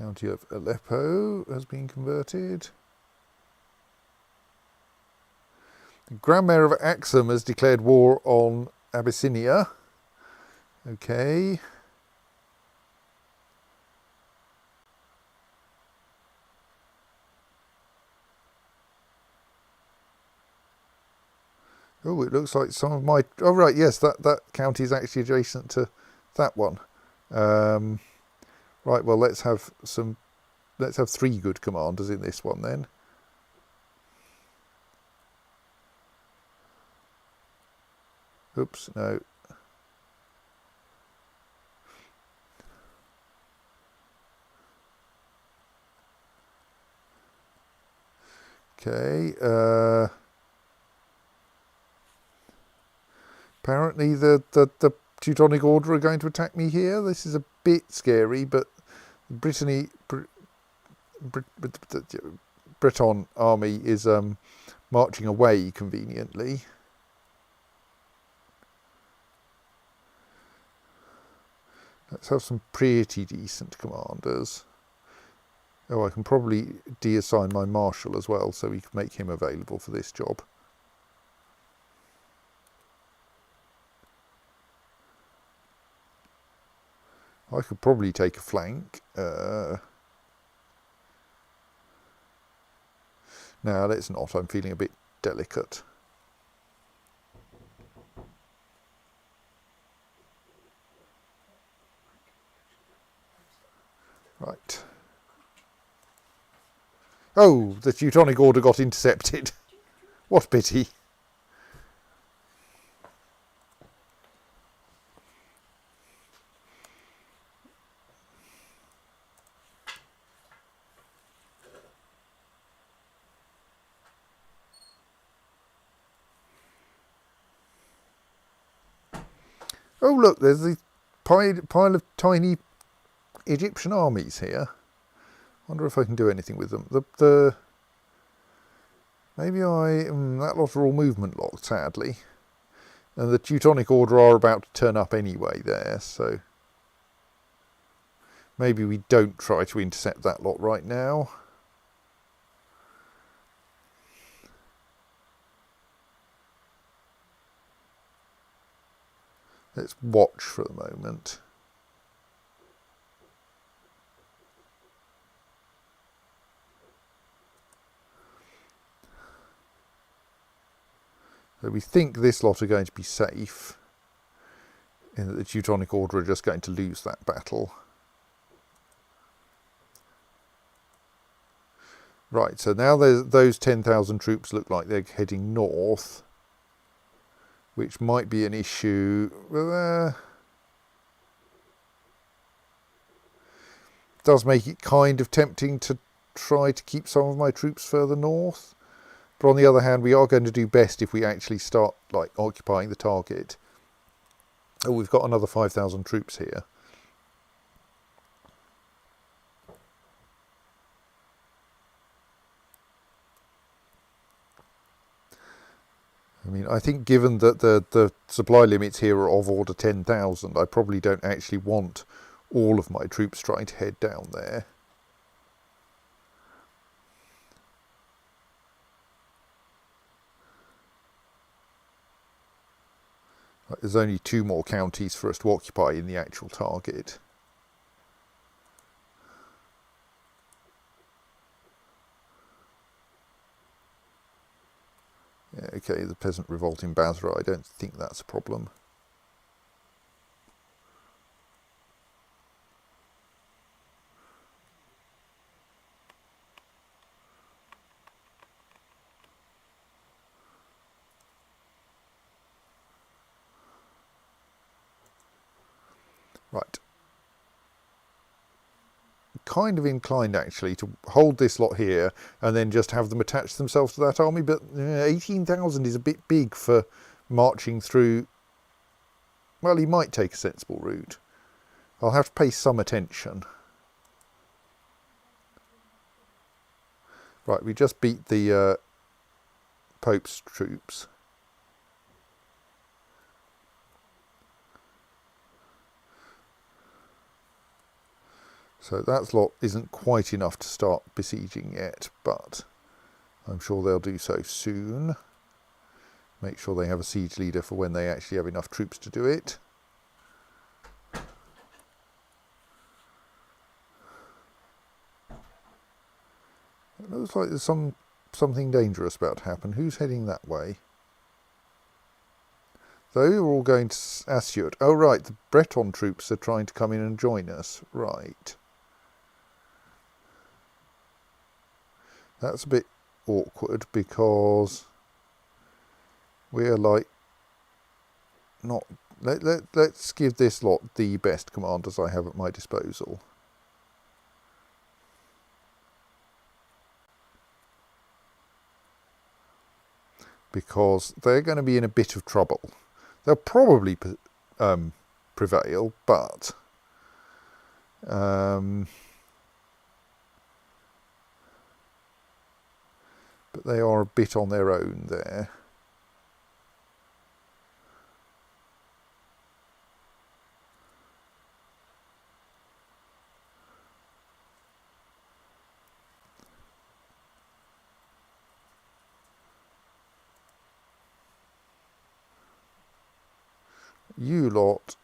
County of Aleppo has been converted. The Grand Mayor of Axum has declared war on Abyssinia. Okay. Oh, it looks like some of my... Oh, right, yes, that county is actually adjacent to that one. Right, well, let's have 3 good commanders in this one then. Oops, no. Okay, apparently the Teutonic Order are going to attack me here. This is a bit scary, but the Breton army is marching away conveniently. Let's have some pretty decent commanders. Oh, I can probably deassign my marshal as well, so we can make him available for this job. I could probably take a flank. No, let's not. I'm feeling a bit delicate. Right. Oh, the Teutonic Order got intercepted. What a pity. Oh, look, there's the pile of tiny Egyptian armies here. Wonder if I can do anything with them. Maybe that lot are all movement locked, sadly. And the Teutonic Order are about to turn up anyway there, so maybe we don't try to intercept that lot right now. Let's watch for the moment. So we think this lot are going to be safe, in that the Teutonic Order are just going to lose that battle. Right, so now those 10,000 troops look like they're heading north, which might be an issue. Does make it kind of tempting to try to keep some of my troops further north. But on the other hand, we are going to do best if we actually start like occupying the target. Oh, we've got another 5,000 troops here. I mean, I think given that the supply limits here are of order 10,000, I probably don't actually want all of my troops trying to head down there. There's only 2 more counties for us to occupy in the actual target. Yeah, okay, the peasant revolt in Basra, I don't think that's a problem. Right. Kind of inclined actually to hold this lot here and then just have them attach themselves to that army, but 18,000 is a bit big for marching through. Well, he might take a sensible route. I'll have to pay some attention. Right, we just beat the Pope's troops. So that lot isn't quite enough to start besieging yet, but I'm sure they'll do so soon. Make sure they have a siege leader for when they actually have enough troops to do it. It looks like there's something dangerous about to happen. Who's heading that way? They are all going to Assiut. Oh right, the Breton troops are trying to come in and join us. Right. That's a bit awkward because we're like not... Let's give this lot the best commanders I have at my disposal. Because they're going to be in a bit of trouble. They'll probably prevail, but they are a bit on their own there. You lot,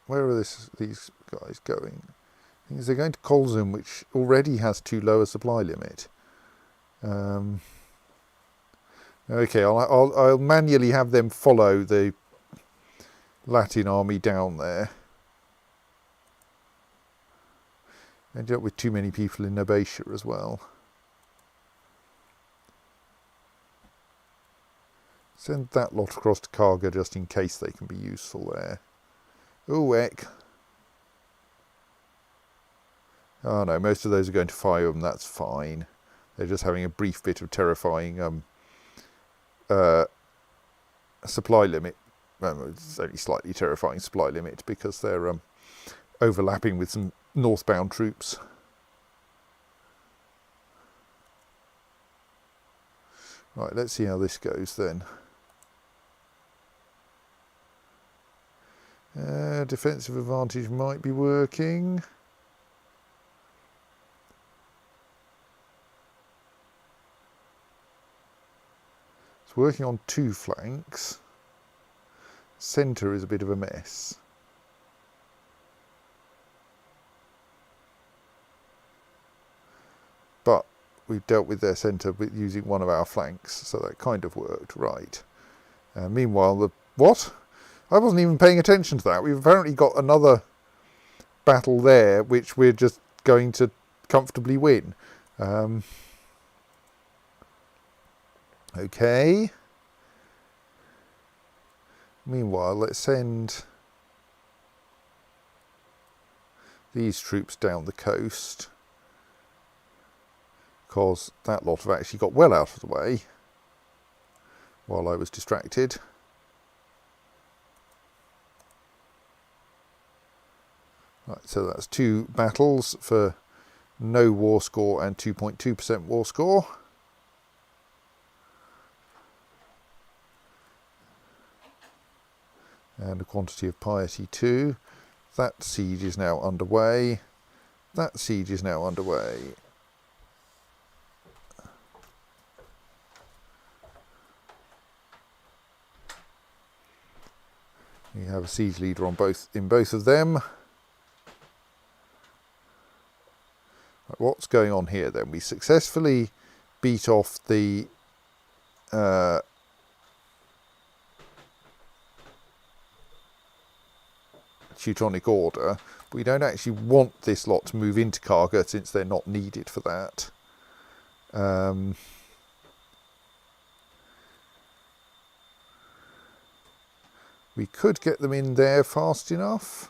where are these guys going? I think they're going to Kolzum, which already has too low a supply limit. Okay, I'll manually have them follow the Latin army down there. Ended up with too many people in Nobatia as well. Send that lot across to Karga just in case they can be useful there. Oh, heck. Oh no, most of those are going to Fium, that's fine. They're just having a brief bit of terrifying supply limit. Well, it's only slightly terrifying supply limit because they're overlapping with some northbound troops. Right, let's see how this goes then. Defensive advantage might be working. It's working on two flanks. Centre is a bit of a mess. But we've dealt with their centre with using one of our flanks, so that kind of worked, right. Meanwhile, the... What? I wasn't even paying attention to that. We've apparently got another battle there, which we're just going to comfortably win. Okay. Meanwhile, let's send these troops down the coast, because that lot have actually got well out of the way while I was distracted. Right, so that's 2 battles for no war score and 2.2% war score. And a quantity of piety too. That siege is now underway. That siege is now underway. We have a siege leader on in both of them. What's going on here then? We successfully beat off the Teutonic Order, but we don't actually want this lot to move into Karga since they're not needed for that. We could get them in there fast enough.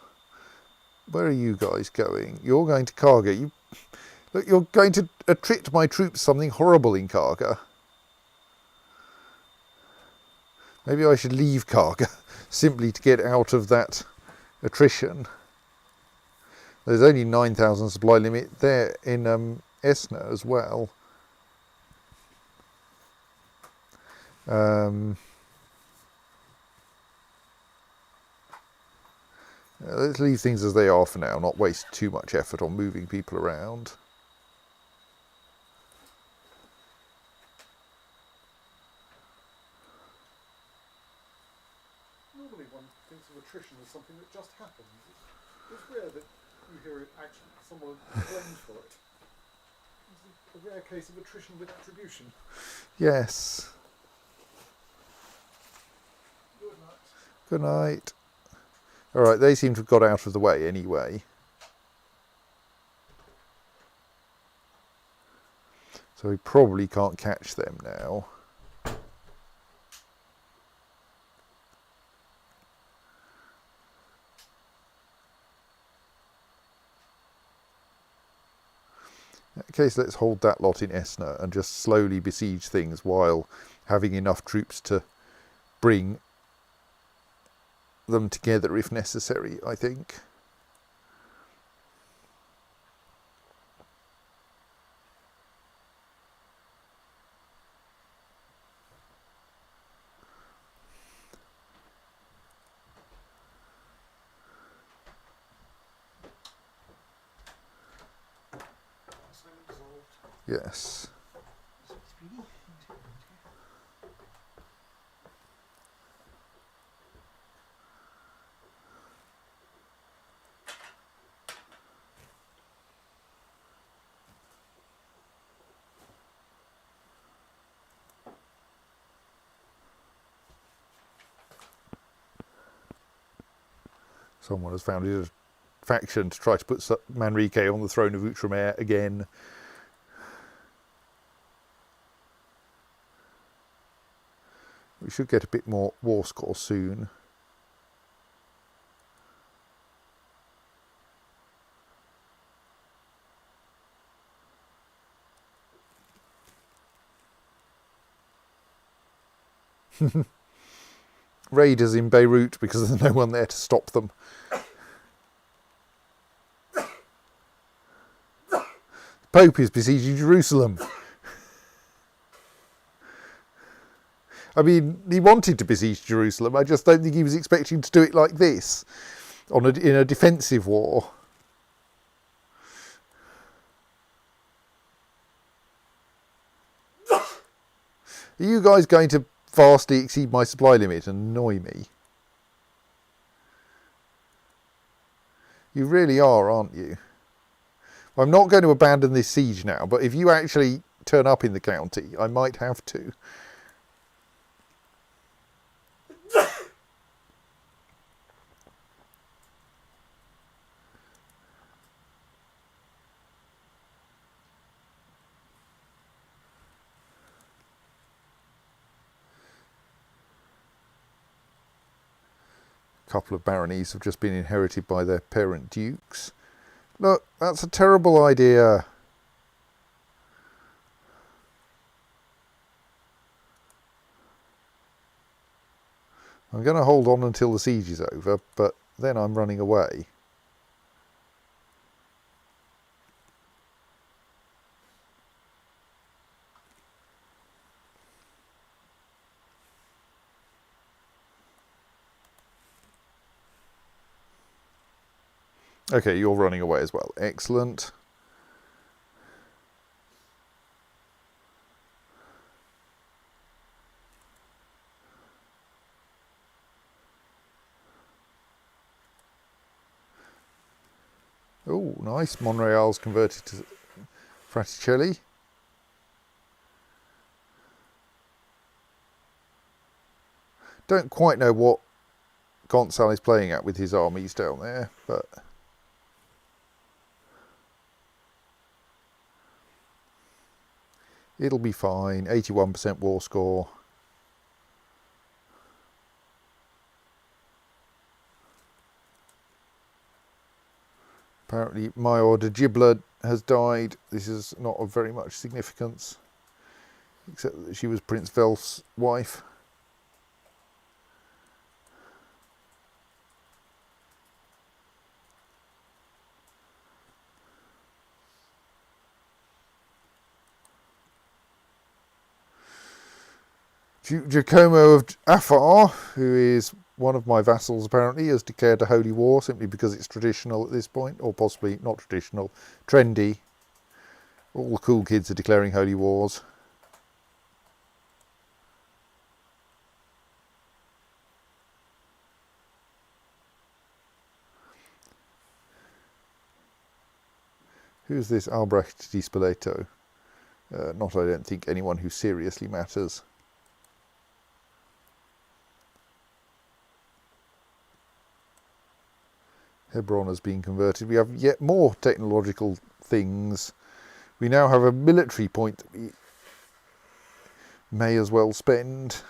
Where are you guys going? You're going to Karga. Look, you're going to attrit my troops something horrible in Karga. Maybe I should leave Karga simply to get out of that attrition. There's only 9,000 supply limit there in Esna as well. Let's leave things as they are for now, not waste too much effort on moving people around. Normally one thinks of attrition as something that just happens. It's rare that you hear it actually someone blamed for it. It's a rare case of attrition with attribution. Yes. Good night. Good night. Alright, they seem to have got out of the way anyway. So we probably can't catch them now. In that case, let's hold that lot in Esna and just slowly besiege things while having enough troops to bring them together if necessary, I think. Yes. Someone has founded a faction to try to put Manrique on the throne of Outremer again. We should get a bit more war score soon. Raiders in Beirut because there's no one there to stop them. The Pope is besieging Jerusalem. I mean, he wanted to besiege Jerusalem. I just don't think he was expecting to do it like this, in a defensive war. Are you guys going to vastly exceed my supply limit and annoy me? You really are, aren't you? I'm not going to abandon this siege now, but if you actually turn up in the county, I might have to. Couple of baronies have just been inherited by their parent dukes. Look, that's a terrible idea. I'm going to hold on until the siege is over, but then I'm running away. Okay, you're running away as well. Excellent. Oh, nice. Monreal's converted to Fraticelli. Don't quite know what Gonçal is playing at with his armies down there, but it'll be fine. 81% war score. Apparently Mayor de Gibler has died. This is not of very much significance, except that she was Prince Velf's wife. Duke Giacomo of Afar, who is one of my vassals apparently has declared a holy war simply because it's traditional at this point, or possibly not traditional, trendy. All the cool kids are declaring holy wars. Who's this Albrecht di Spoleto? Not, I don't think, anyone who seriously matters. Hebron has been converted. We have yet more technological things. We now have a military point that we may as well spend.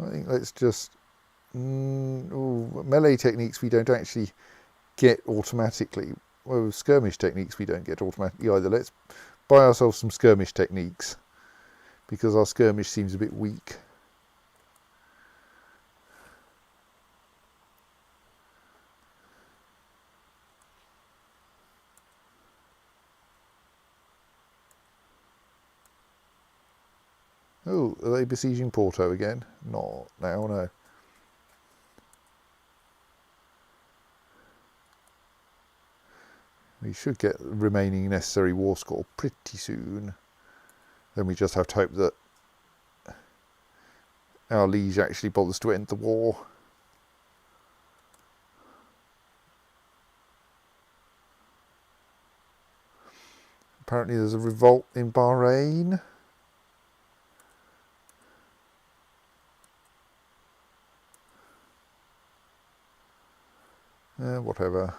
I think let's just... melee techniques we don't actually get automatically. Well, skirmish techniques we don't get automatically either. Let's buy ourselves some skirmish techniques, because our skirmish seems a bit weak. Oh, are they besieging Porto again? Not now, no. We should get the remaining necessary war score pretty soon. Then we just have to hope that our liege actually bothers to end the war. Apparently there's a revolt in Bahrain. Whatever.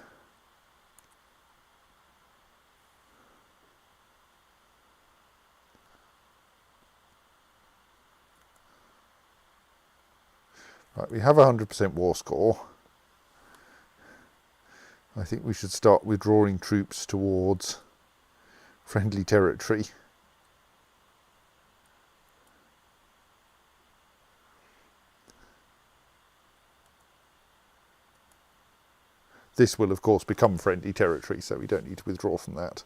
Right, we have a 100% war score. I think we should start withdrawing troops towards friendly territory. This will, of course, become friendly territory, so we don't need to withdraw from that.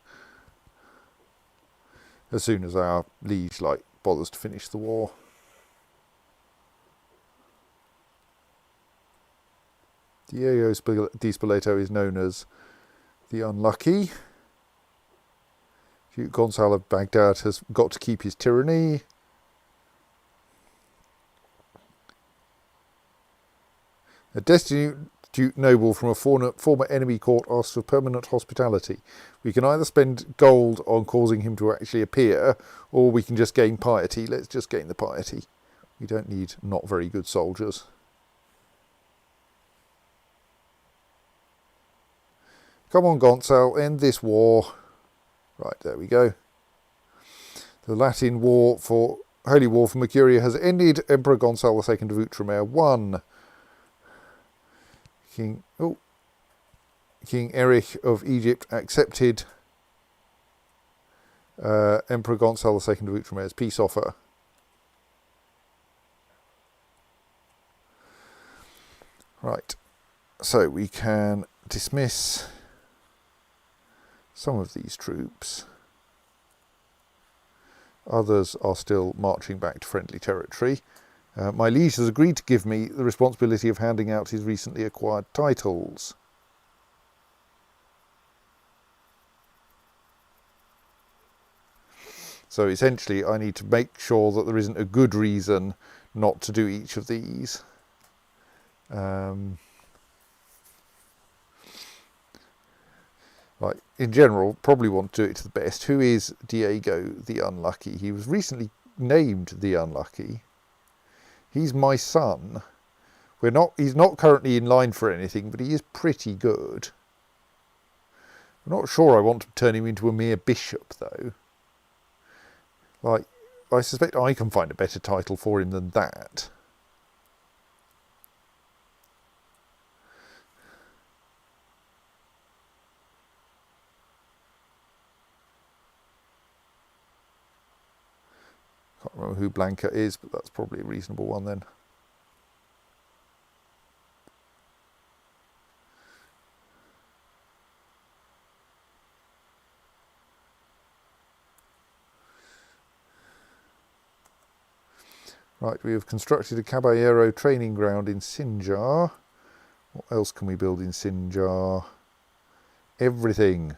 As soon as our liege bothers to finish the war. Diego di Spoleto is known as the Unlucky. Duke Gonzalo of Baghdad has got to keep his tyranny. A destitute Duke noble from a former enemy court asks for permanent hospitality. We can either spend gold on causing him to actually appear, or we can just gain piety. Let's just gain the piety. We don't need not very good soldiers. Come on, Gonzalo, end this war. Right, there we go. The Latin war for Holy War for Mercuria has ended. Emperor Gonzalo II of Outremer won. King Erich of Egypt accepted Emperor Gonzalo II of Outremer's peace offer. Right, so we can dismiss some of these troops. Others are still marching back to friendly territory. My liege has agreed to give me the responsibility of handing out his recently acquired titles. So essentially I need to make sure that there isn't a good reason not to do each of these. Right, in general, probably want to do it to the best. Who is Diego the Unlucky? He was recently named the Unlucky. He's my son. He's not currently in line for anything, but he is pretty good. I'm not sure I want to turn him into a mere bishop, though. I suspect I can find a better title for him than that. Can't remember who Blanca is, but that's probably a reasonable one then. Right, we have constructed a Caballero training ground in Sinjar. What else can we build in Sinjar? Everything.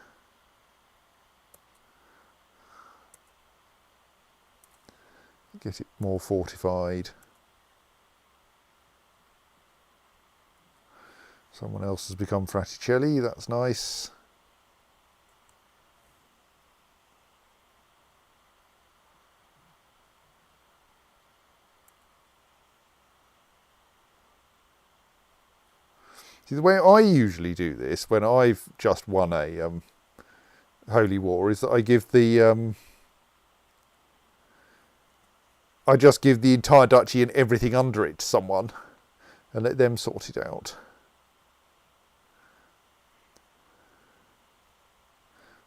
Get it more fortified. Someone else has become Fraticelli, that's nice. See, the way I usually do this when I've just won a holy war is that I give the I just give the entire duchy and everything under it to someone and let them sort it out,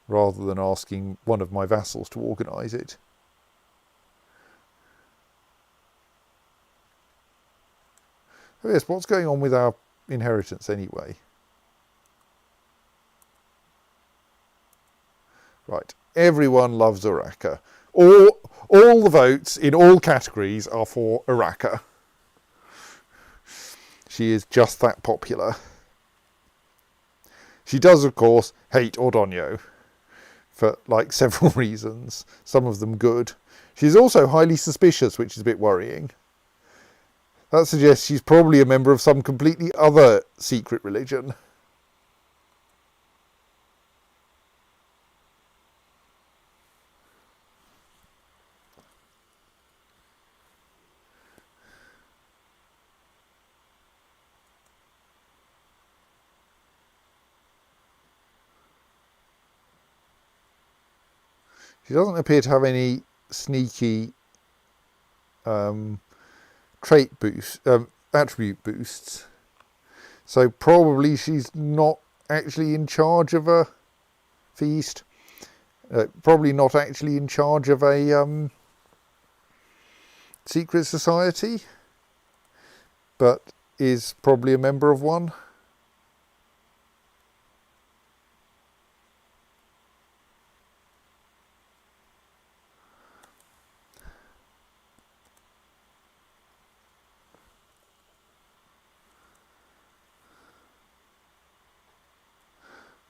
rather than asking one of my vassals to organise it. Oh yes, what's going on with our inheritance anyway? Right, everyone loves Urraca. All the votes in all categories are for Urraca. She is just that popular. She does, of course, hate Ordonio for like several reasons, some of them good. She's also highly suspicious, which is a bit worrying. That suggests she's probably a member of some completely other secret religion. She doesn't appear to have any sneaky trait boost, attribute boosts. So probably she's not actually in charge of a feast. Probably not actually in charge of a secret society, but is probably a member of one.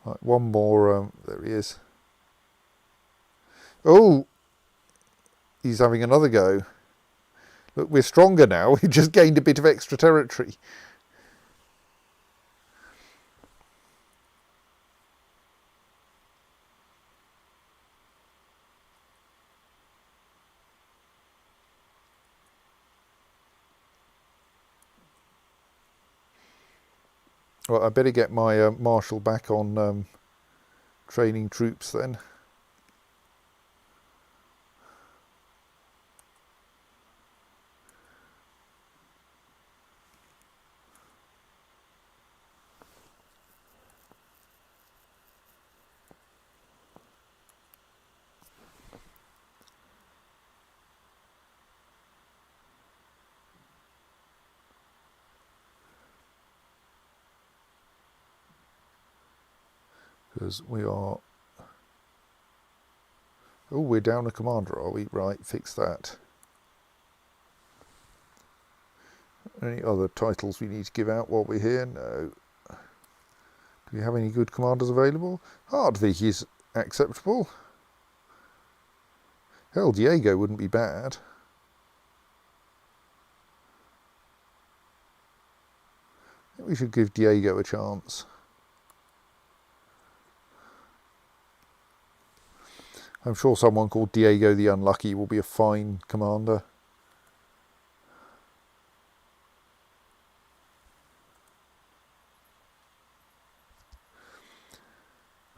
Right, one more, there he is. Oh, he's having another go. Look, we're stronger now, we just gained a bit of extra territory. Well, I better get my marshal back on training troops then. Because we are... Oh, we're down a commander, are we? Right, fix that. Any other titles we need to give out while we're here? No. Do we have any good commanders available? Hardvik is acceptable. Hell, Diego wouldn't be bad. I think we should give Diego a chance. I'm sure someone called Diego the Unlucky will be a fine commander.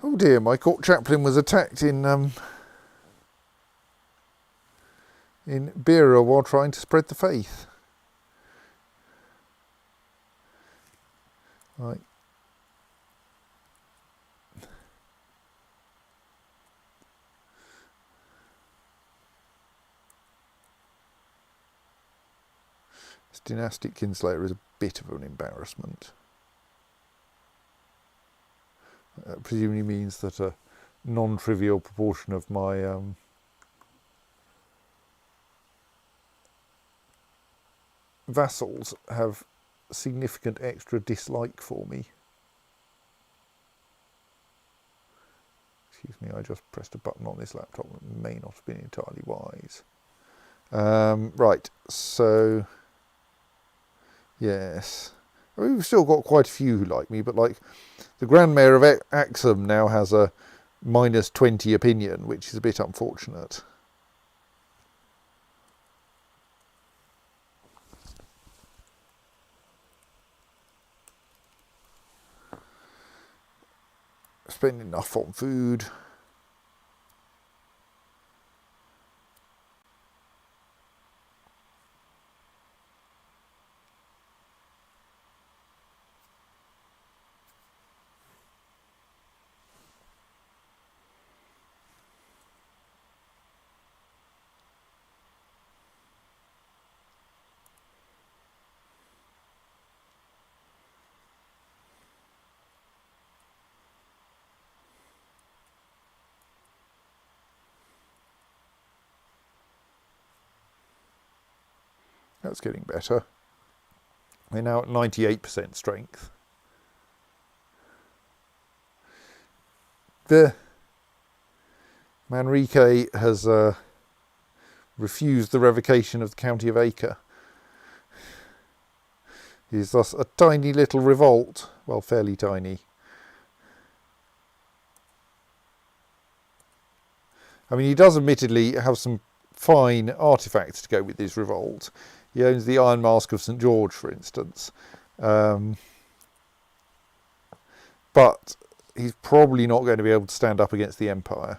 Oh dear, my court chaplain was attacked in Beira while trying to spread the faith. Right. This dynastic kinslayer is a bit of an embarrassment. That presumably means that a non-trivial proportion of my vassals have significant extra dislike for me. Excuse me, I just pressed a button on this laptop that may not have been entirely wise. Right, so yes, I mean, we've still got quite a few who like me, but like the Grand Mayor of Axum now has a -20 opinion, which is a bit unfortunate. Spend enough on food. That's getting better. We're now at 98% strength. The Manrique has refused the revocation of the County of Acre. He is thus a tiny little revolt, well, fairly tiny. I mean, he does admittedly have some fine artefacts to go with his revolt. He owns the Iron Mask of St. George, for instance. But he's probably not going to be able to stand up against the Empire.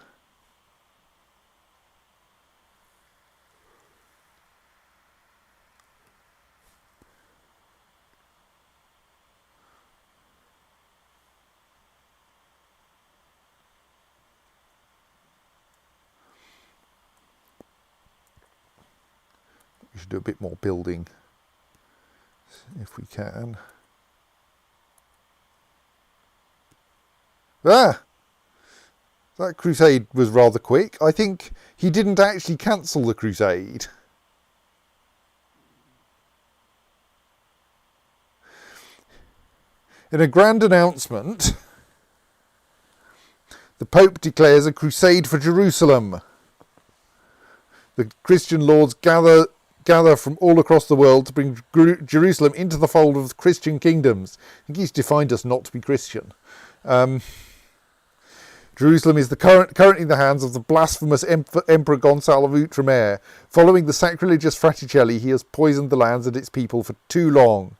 We should do a bit more building if we can. Ah! That crusade was rather quick. I think he didn't actually cancel the crusade. In a grand announcement, the Pope declares a crusade for Jerusalem. The Christian lords gather from all across the world to bring Jerusalem into the fold of the Christian kingdoms. I think he's defined us not to be Christian. Jerusalem is currently in the hands of the blasphemous Emperor Gonçalo of Outremer. Following the sacrilegious Fraticelli, he has poisoned the lands and its people for too long.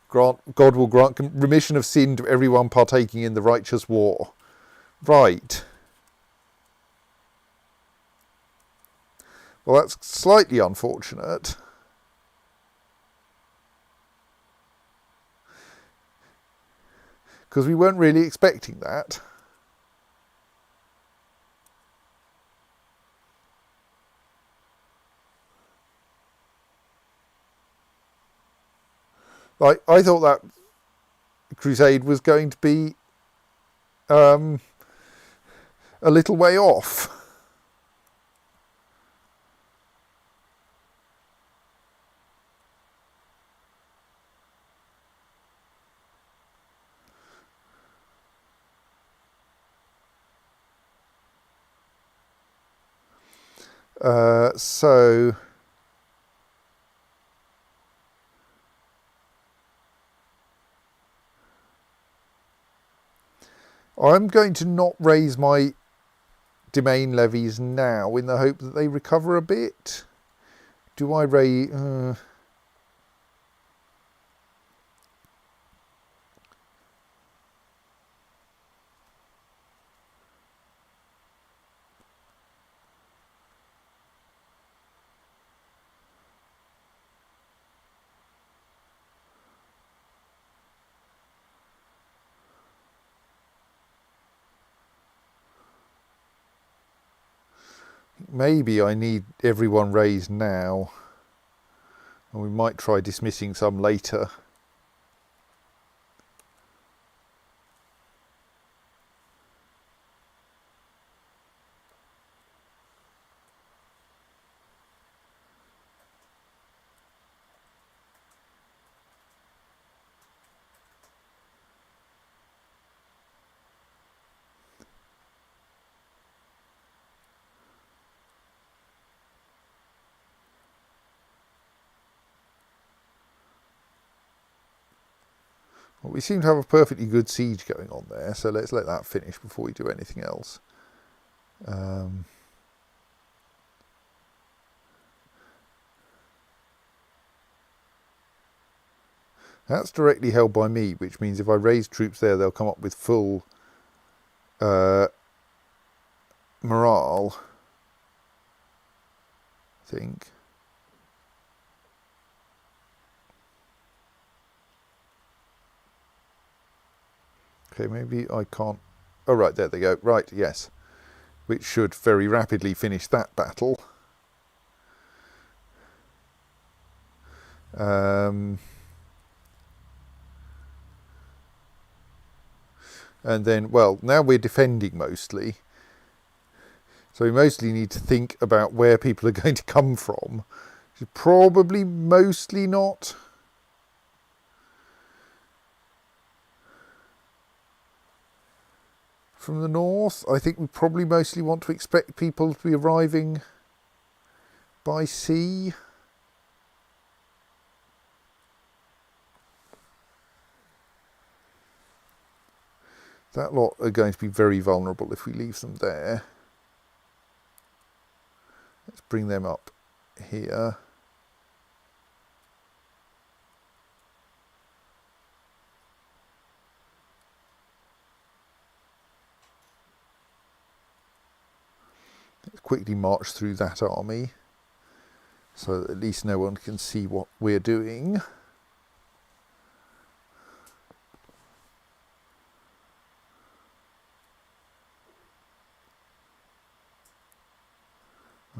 God will grant remission of sin to everyone partaking in the righteous war. Right. Well, that's slightly unfortunate. Because we weren't really expecting that. Like, I thought that crusade was going to be a little way off. So I'm going to not raise my domain levies now in the hope that they recover a bit. Do I raise... Maybe I need everyone raised now, and we might try dismissing some later. Well, we seem to have a perfectly good siege going on there, so let's let that finish before we do anything else. That's directly held by me, which means if I raise troops there, they'll come up with full morale, I think. Okay, maybe I can't... Oh, right, there they go. Right, yes. Which should very rapidly finish that battle. And then, well, now we're defending mostly. So we mostly need to think about where people are going to come from. Which is probably mostly not... from the north. I think we probably mostly want to expect people to be arriving by sea. That lot are going to be very vulnerable if we leave them there. Let's bring them up here. Let's quickly march through that army so that at least no one can see what we're doing.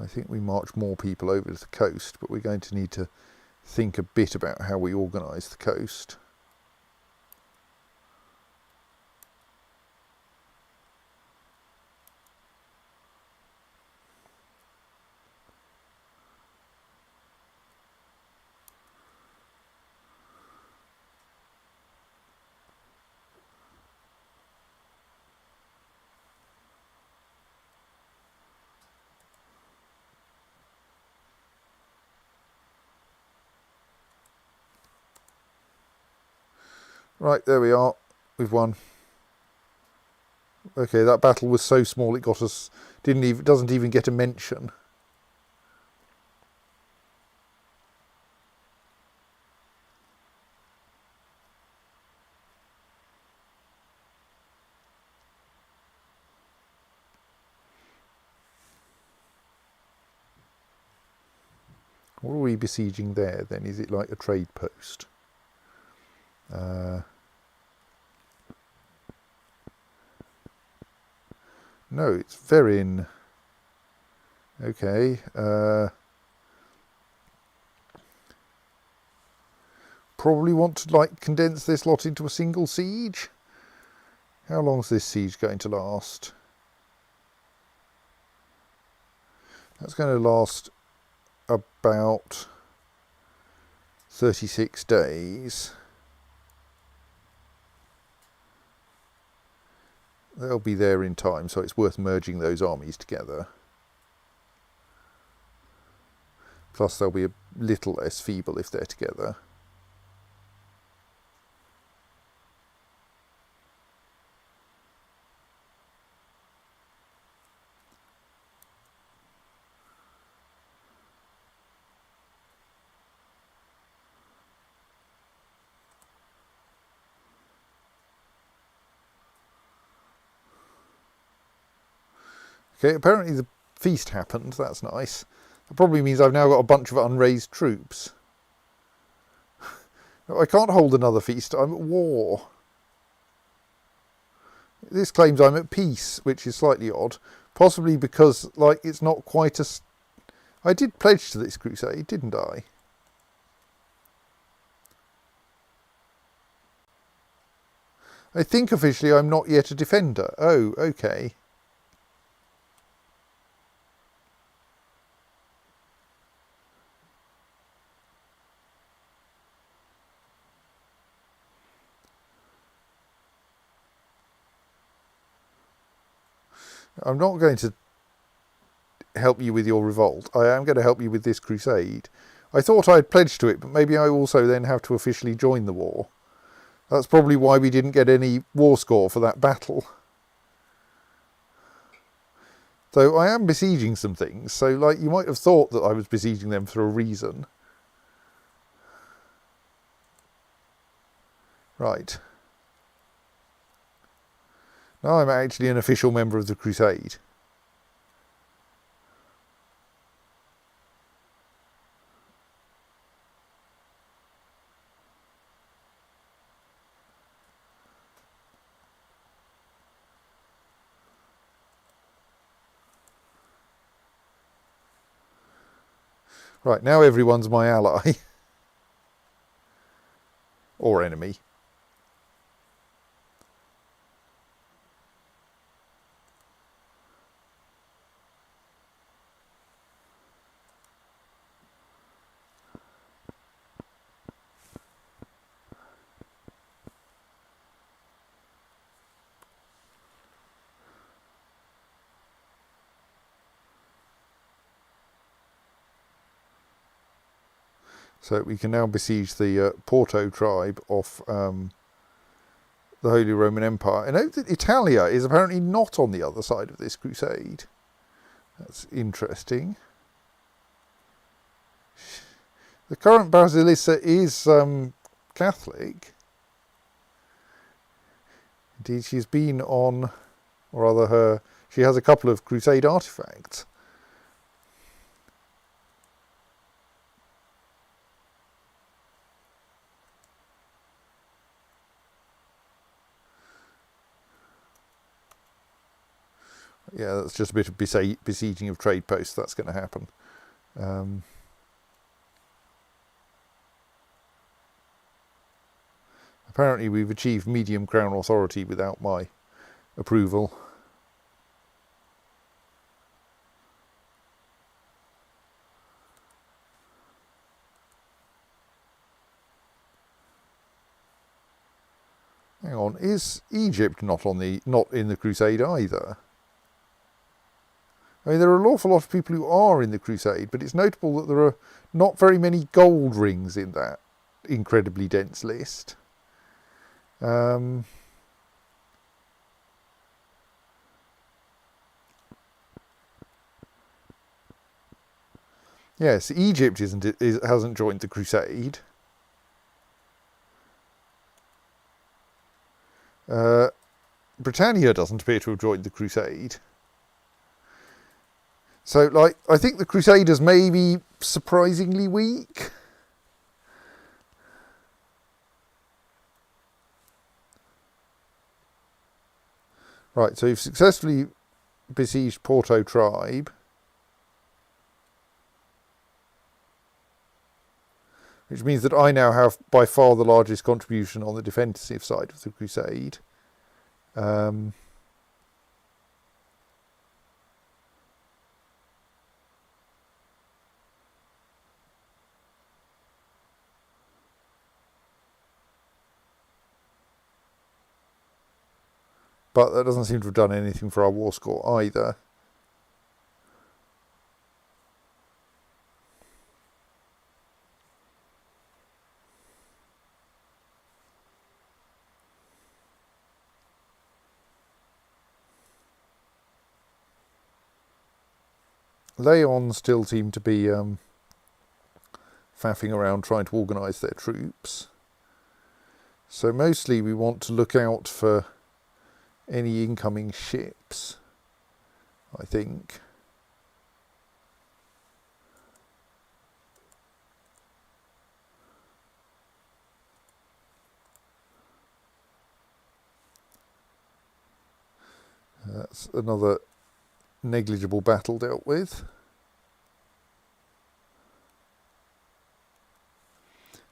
I think we march more people over to the coast, but we're going to need to think a bit about how we organise the coast. Right, there we are. We've won. Okay, that battle was so small it got us... doesn't even get a mention. What are we besieging there then? Is it like a trade post? No, it's Verin. Okay. Probably want to like condense this lot into a single siege. How long's this siege going to last? That's going to last about 36 days. They'll be there in time, so it's worth merging those armies together. Plus they'll be a little less feeble if they're together. Okay, apparently the feast happened, that's nice. That probably means I've now got a bunch of unraised troops. I can't hold another feast, I'm at war. This claims I'm at peace, which is slightly odd. Possibly because, like, it's not quite as... I did pledge to this crusade, didn't I? I think officially I'm not yet a defender. Oh, okay. I'm not going to help you with your revolt. I am going to help you with this crusade. I thought I'd pledged to it, but maybe I also then have to officially join the war. That's probably why we didn't get any war score for that battle. Though I am besieging some things, so like you might have thought that I was besieging them for a reason. Right. Now I'm actually an official member of the Crusade. Right, now everyone's my ally. Or enemy. So we can now besiege the Porto tribe of the Holy Roman Empire. I know that Italia is apparently not on the other side of this crusade. That's interesting. The current Basilissa is Catholic. Indeed, she's been on, or rather she has a couple of Crusade artifacts. Yeah, that's just a bit of besieging of trade posts. That's going to happen. Apparently we've achieved medium crown authority without my approval. Hang on, is Egypt not in the Crusade either? I mean, there are an awful lot of people who are in the Crusade, but it's notable that there are not very many gold rings in that incredibly dense list. Yes, Egypt hasn't joined the Crusade. Britannia doesn't appear to have joined the Crusade. So, like, I think the Crusaders may be surprisingly weak. Right, so you've successfully besieged Porto tribe. Which means that I now have by far the largest contribution on the defensive side of the Crusade. But that doesn't seem to have done anything for our war score either. Leon still seem to be faffing around trying to organise their troops. So mostly we want to look out for any incoming ships, I think. That's another negligible battle dealt with.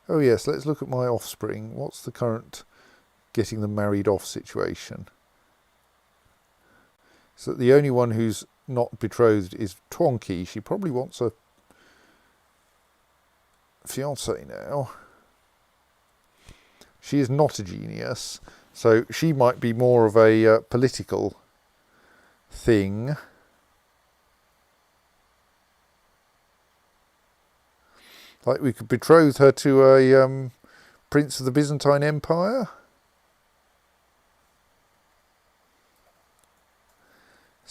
Oh yes, let's look at my offspring. What's the current getting them married off situation? So the only one who's not betrothed is Twonky. She probably wants a fiancé now. She is not a genius, so she might be more of a political thing. Like we could betroth her to a prince of the Byzantine Empire.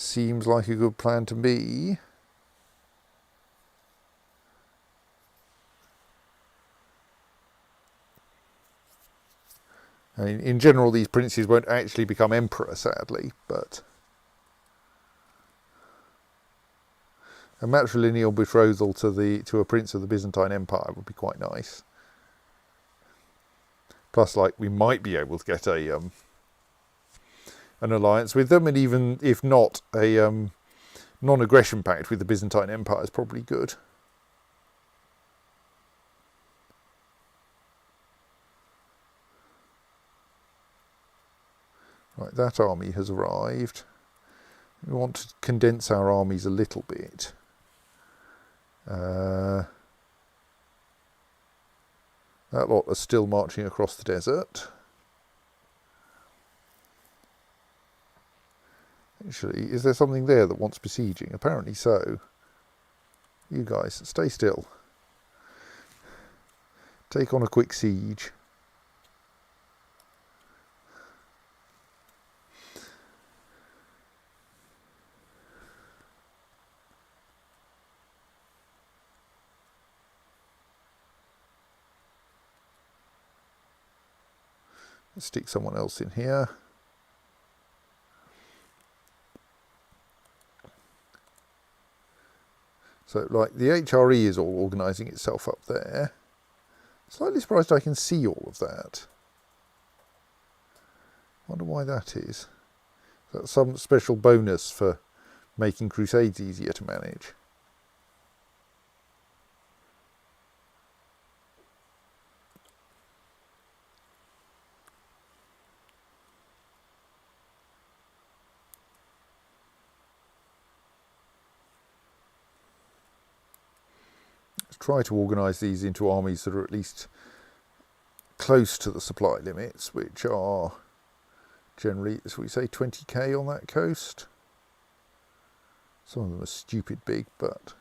Seems like a good plan to me. I mean, in general, these princes won't actually become emperor, sadly, but a matrilineal betrothal to a prince of the Byzantine Empire would be quite nice. Plus, like, we might be able to get a an alliance with them, and even if not, a non-aggression pact with the Byzantine Empire is probably good. Right, that army has arrived. We want to condense our armies a little bit. That lot are still marching across the desert. Actually, is there something there that wants besieging? Apparently so. You guys, stay still. Take on a quick siege. Let's stick someone else in here. So, like, the HRE is all organising itself up there. Slightly surprised I can see all of that. Wonder why that is. That's some special bonus for making Crusades easier to manage. Try to organise these into armies that are at least close to the supply limits, which are generally, as we say, 20k on that coast. Some of them are stupid big, but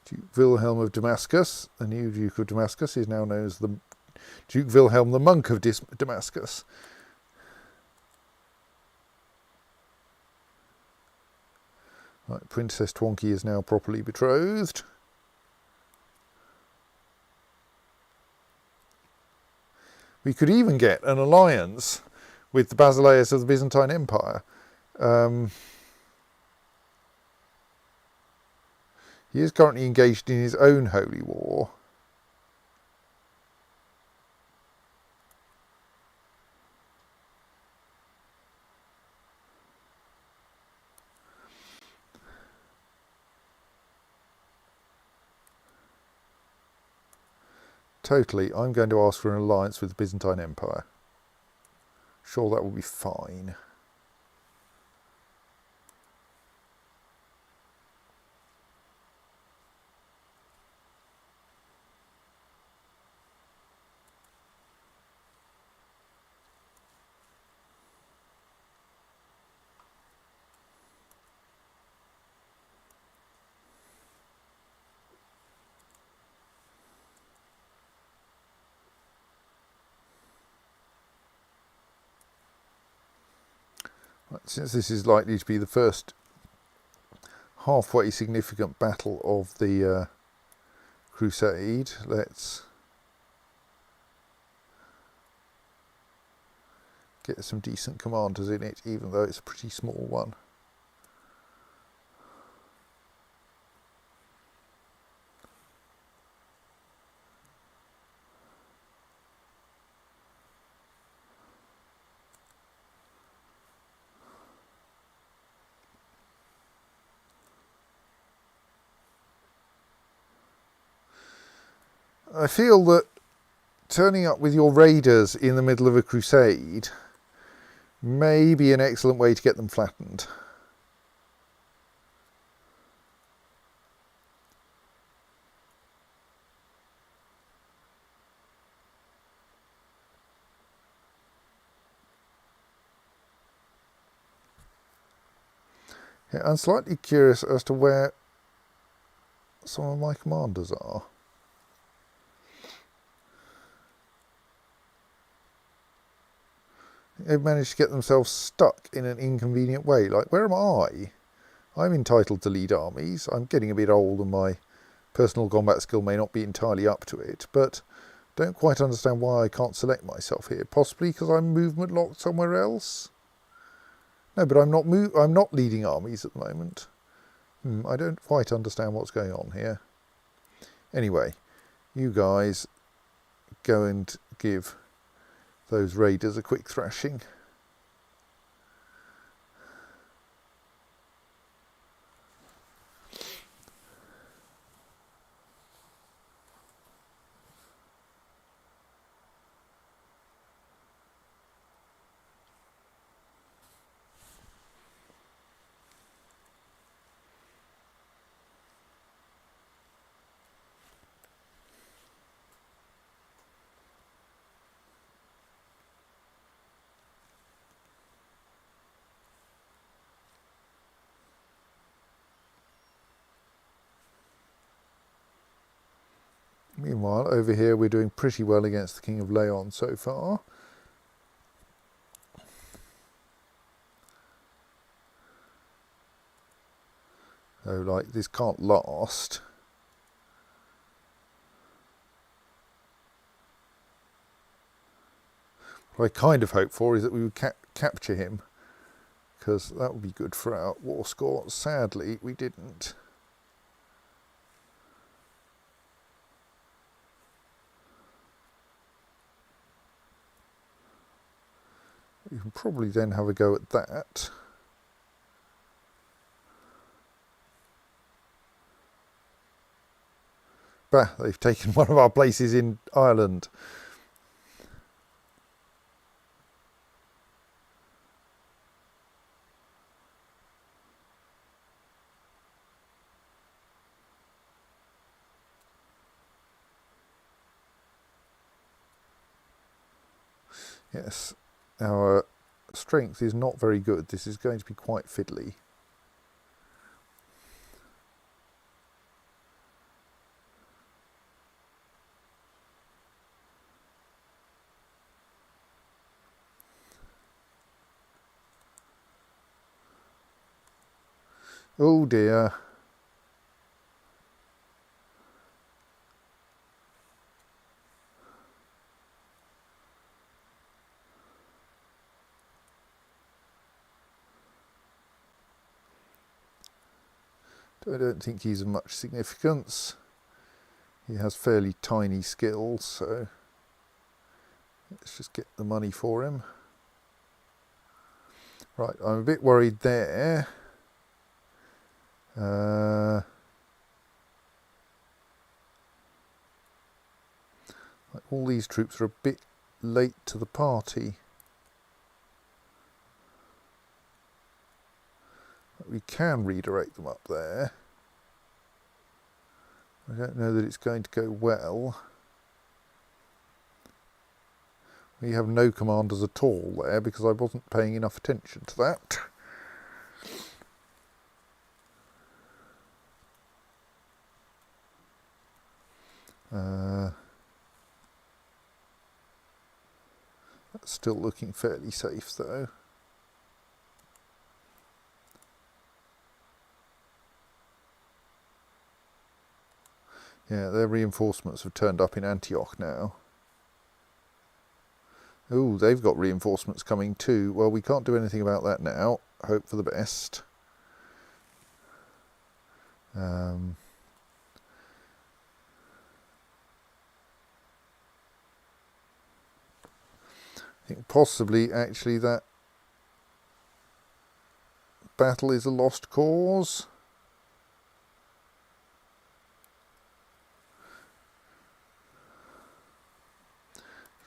Duke Wilhelm of Damascus, the new Duke of Damascus, is now known as the Duke Wilhelm the Monk of Damascus. Right, Princess Twonky is now properly betrothed. We could even get an alliance with the Basileus of the Byzantine Empire. He is currently engaged in his own holy war. Totally, I'm going to ask for an alliance with the Byzantine Empire. Sure, that will be fine. Since this is likely to be the first halfway significant battle of the Crusade, let's get some decent commanders in it, even though it's a pretty small one. I feel that turning up with your raiders in the middle of a crusade may be an excellent way to get them flattened. Yeah, I'm slightly curious as to where some of my commanders are. They've managed to get themselves stuck in an inconvenient way. Like, where am I? I'm entitled to lead armies. I'm getting a bit old and my personal combat skill may not be entirely up to it, but don't quite understand why I can't select myself here. Possibly because I'm movement locked somewhere else? No, but I'm not leading armies at the moment. I don't quite understand what's going on here. Anyway, you guys go and give those raiders a quick thrashing. Meanwhile, over here we're doing pretty well against the King of Leon so far. So, like, this can't last. What I kind of hope for is that we would capture him, because that would be good for our war score. Sadly, we didn't. You can probably then have a go at that. Bah, they've taken one of our places in Ireland. Yes, our strength is not very good. This is going to be quite fiddly. Oh dear. I don't think he's of much significance. He has fairly tiny skills, so let's just get the money for him. Right, I'm a bit worried there. Like, all these troops are a bit late to the party. We can redirect them up there. I don't know that it's going to go well. We have no commanders at all there because I wasn't paying enough attention to that. That's still looking fairly safe though. Yeah, their reinforcements have turned up in Antioch now. Oh, they've got reinforcements coming too. Well, we can't do anything about that now. Hope for the best. I think possibly actually that battle is a lost cause.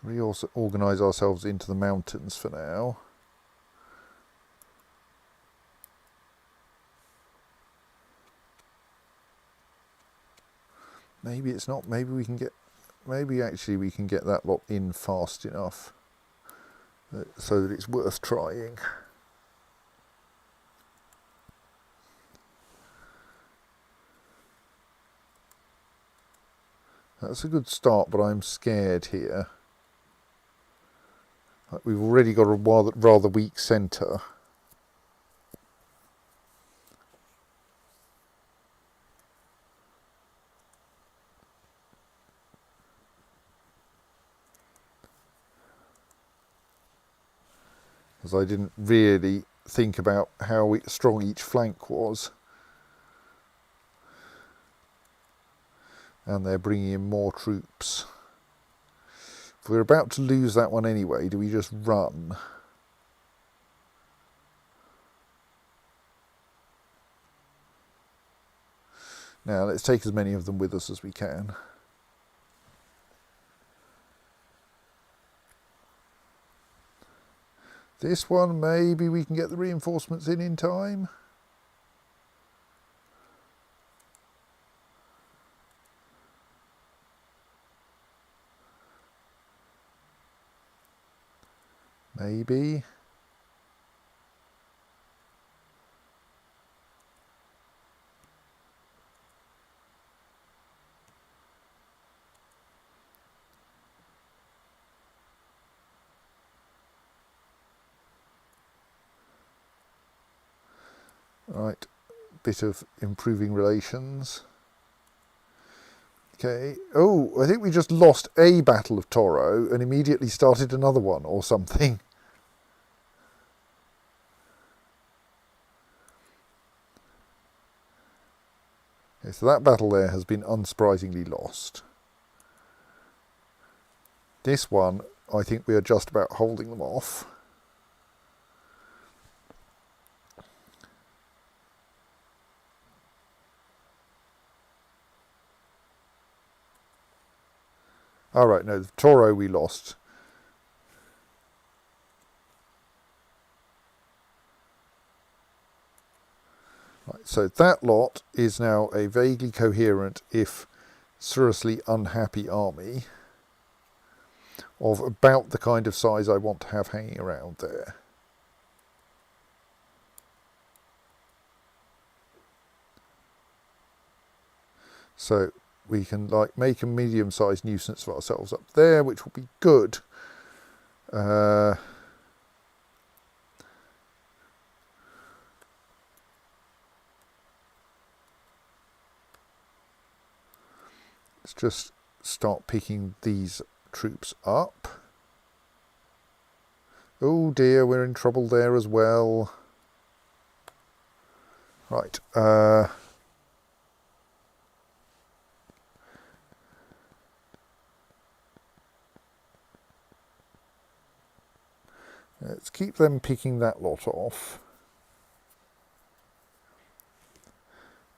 We also organise ourselves into the mountains for now. Maybe it's not. Maybe we can get. Maybe actually we can get that lot in fast enough so that it's worth trying. That's a good start, but I'm scared here. We've already got a rather weak centre. As I didn't really think about how strong each flank was. And they're bringing in more troops. If we're about to lose that one anyway, do we just run? Now let's take as many of them with us as we can. This one, maybe we can get the reinforcements in time. Maybe. Right, bit of improving relations. Okay, oh, I think we just lost a Battle of Toro and immediately started another one or something. Okay, so that battle there has been unsurprisingly lost. This one, I think we are just about holding them off. All right, no, the Toro we lost. Right, so that lot is now a vaguely coherent, if seriously unhappy army of about the kind of size I want to have hanging around there. So we can like make a medium-sized nuisance for ourselves up there, which will be good. Let's just start picking these troops up. Oh dear, we're in trouble there as well. Right. Let's keep them picking that lot off.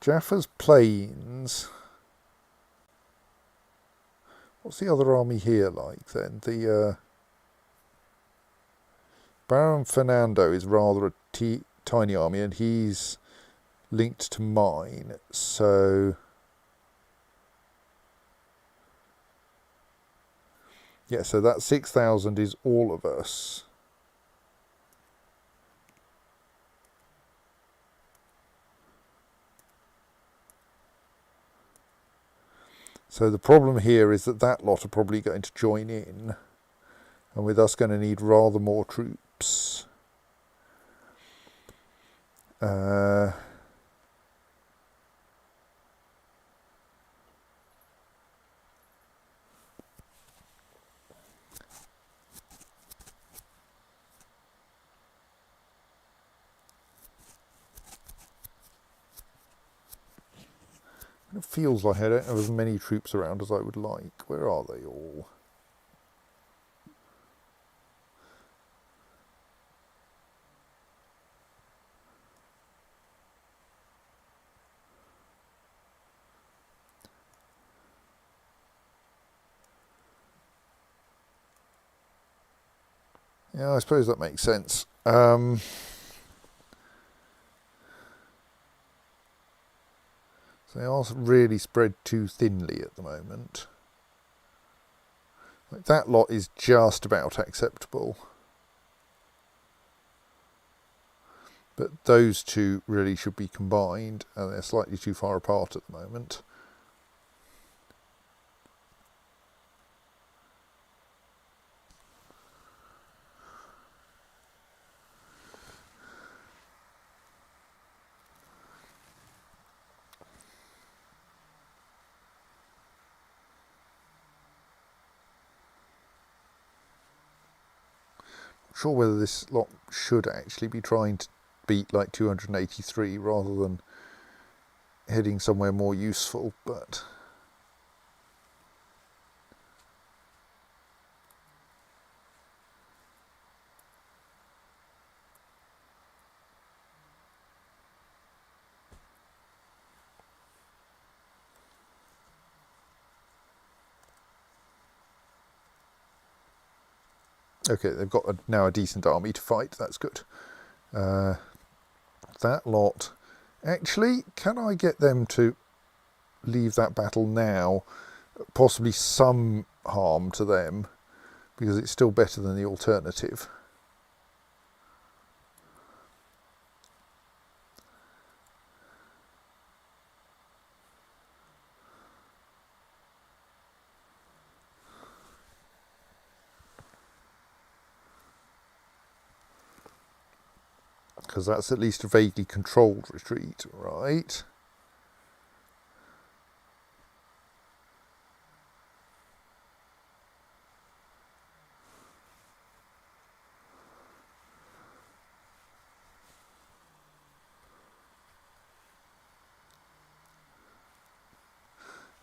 Jaffa's Plains. What's the other army here like then? The Baron Fernando is rather a tiny army, and he's linked to mine, so yeah, so that 6,000 is all of us. So the problem here is that that lot are probably going to join in, and with us going to need rather more troops. It feels like I don't have as many troops around as I would like. Where are they all? Yeah, I suppose that makes sense. So They are really spread too thinly at the moment. Like that lot is just about acceptable. But those two really should be combined, and they're slightly too far apart at the moment. Not sure whether this lot should actually be trying to beat like 283 rather than heading somewhere more useful, but okay, they've got now a decent army to fight. That's good. That lot, actually, can I get them to leave that battle now? Possibly some harm to them, because it's still better than the alternative. Because that's at least a vaguely controlled retreat, right?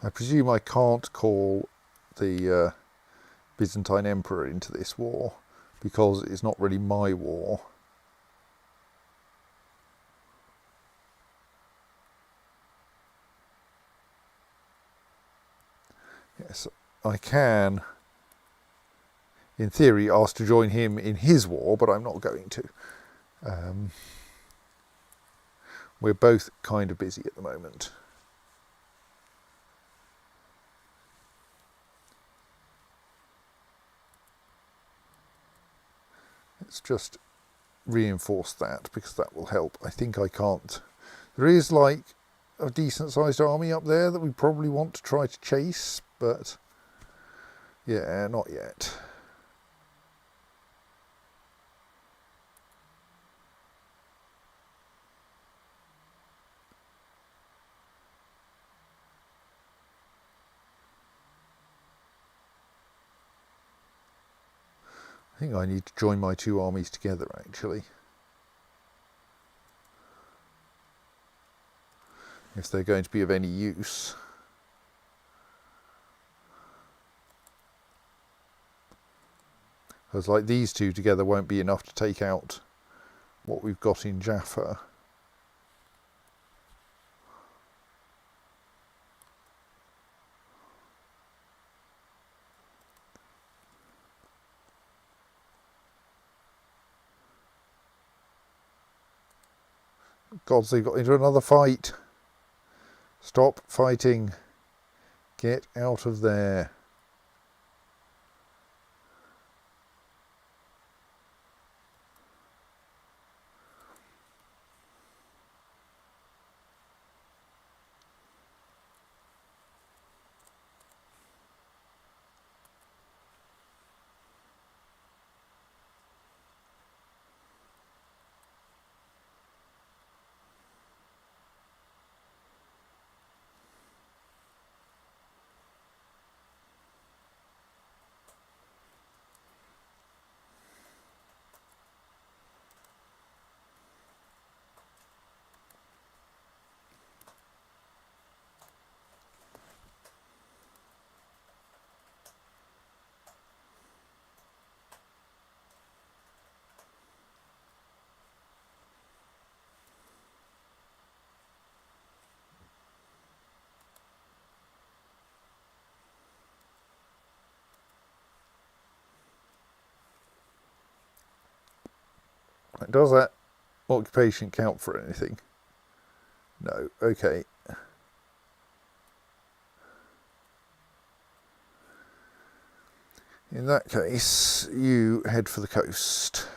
I presume I can't call the Byzantine Emperor into this war, because it's not really my war. Yes, I can, in theory, ask to join him in his war, but I'm not going to. We're both kind of busy at the moment. Let's just reinforce that, because that will help. I think I can't. There is like a decent sized army up there that we probably want to try to chase, but yeah, not yet. I think I need to join my two armies together, actually, if they're going to be of any use. Because like these two together won't be enough to take out what we've got in Jaffa. Gods, they got into another fight. Stop fighting. Get out of there. Does that occupation count for anything? No. Okay. In that case, you head for the coast.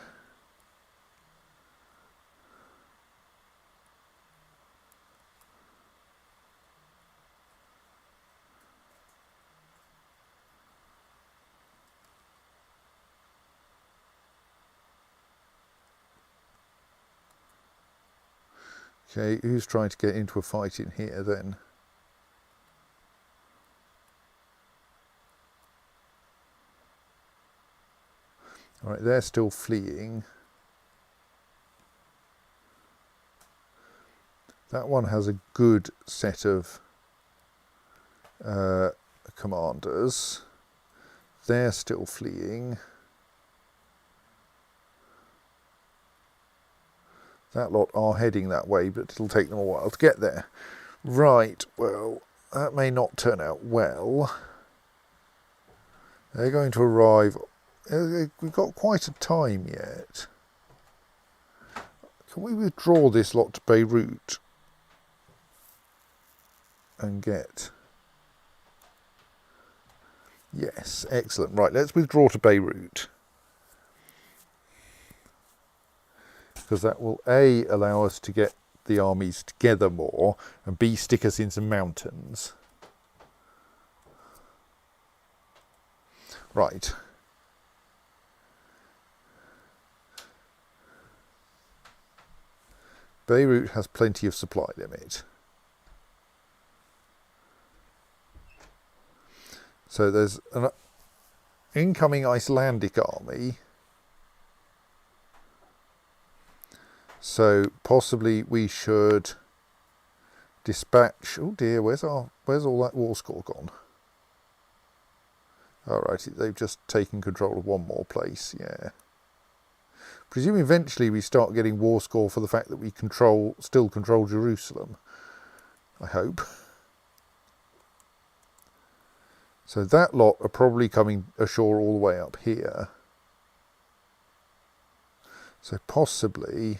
Okay, who's trying to get into a fight in here then? All right, they're still fleeing. That one has a good set of commanders. They're still fleeing. That lot are heading that way, but it'll take them a while to get there. Right, well, that may not turn out well. They're going to arrive. We've got quite a time yet. Can we withdraw this lot to Beirut and get... Yes, excellent. Right, let's withdraw to Beirut. Because that will A, allow us to get the armies together more, and B, stick us in some mountains. Right. Beirut has plenty of supply limit. So there's an incoming Icelandic army. So possibly we should dispatch. Oh dear, where's all that war score gone? All right, they've just taken control of one more place. Yeah. Presume eventually we start getting war score for the fact that we still control Jerusalem. I hope. So that lot are probably coming ashore all the way up here. So possibly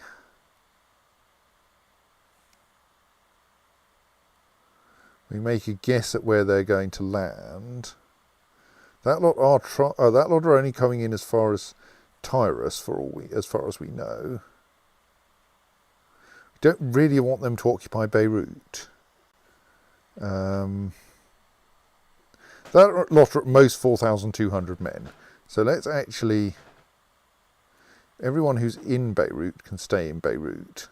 we make a guess at where they're going to land. That lot are only coming in as far as Tyrus, as far as we know. We don't really want them to occupy Beirut. That lot are at most 4,200 men. So let's actually... Everyone who's in Beirut can stay in Beirut.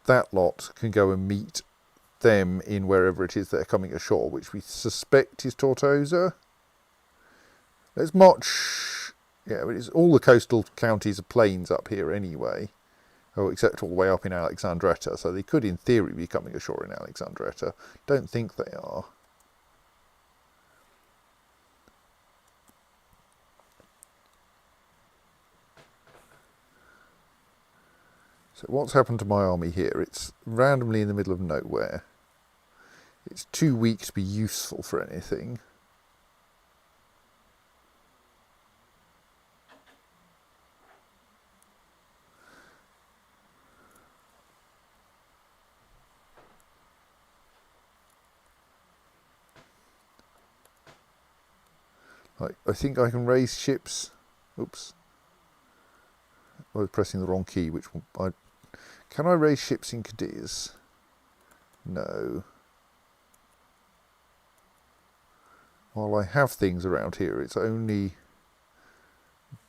That lot can go and meet them in wherever it is they're coming ashore, which we suspect is Tortosa. Let's march... Yeah, but all the coastal counties are plains up here anyway. Oh, except all the way up in Alexandretta. So they could, in theory, be coming ashore in Alexandretta. Don't think they are. So what's happened to my army here? It's randomly in the middle of nowhere. It's too weak to be useful for anything. I think I can raise ships. Oops. I was pressing the wrong key. Can I raise ships in Cadiz? No. While I have things around here, it's only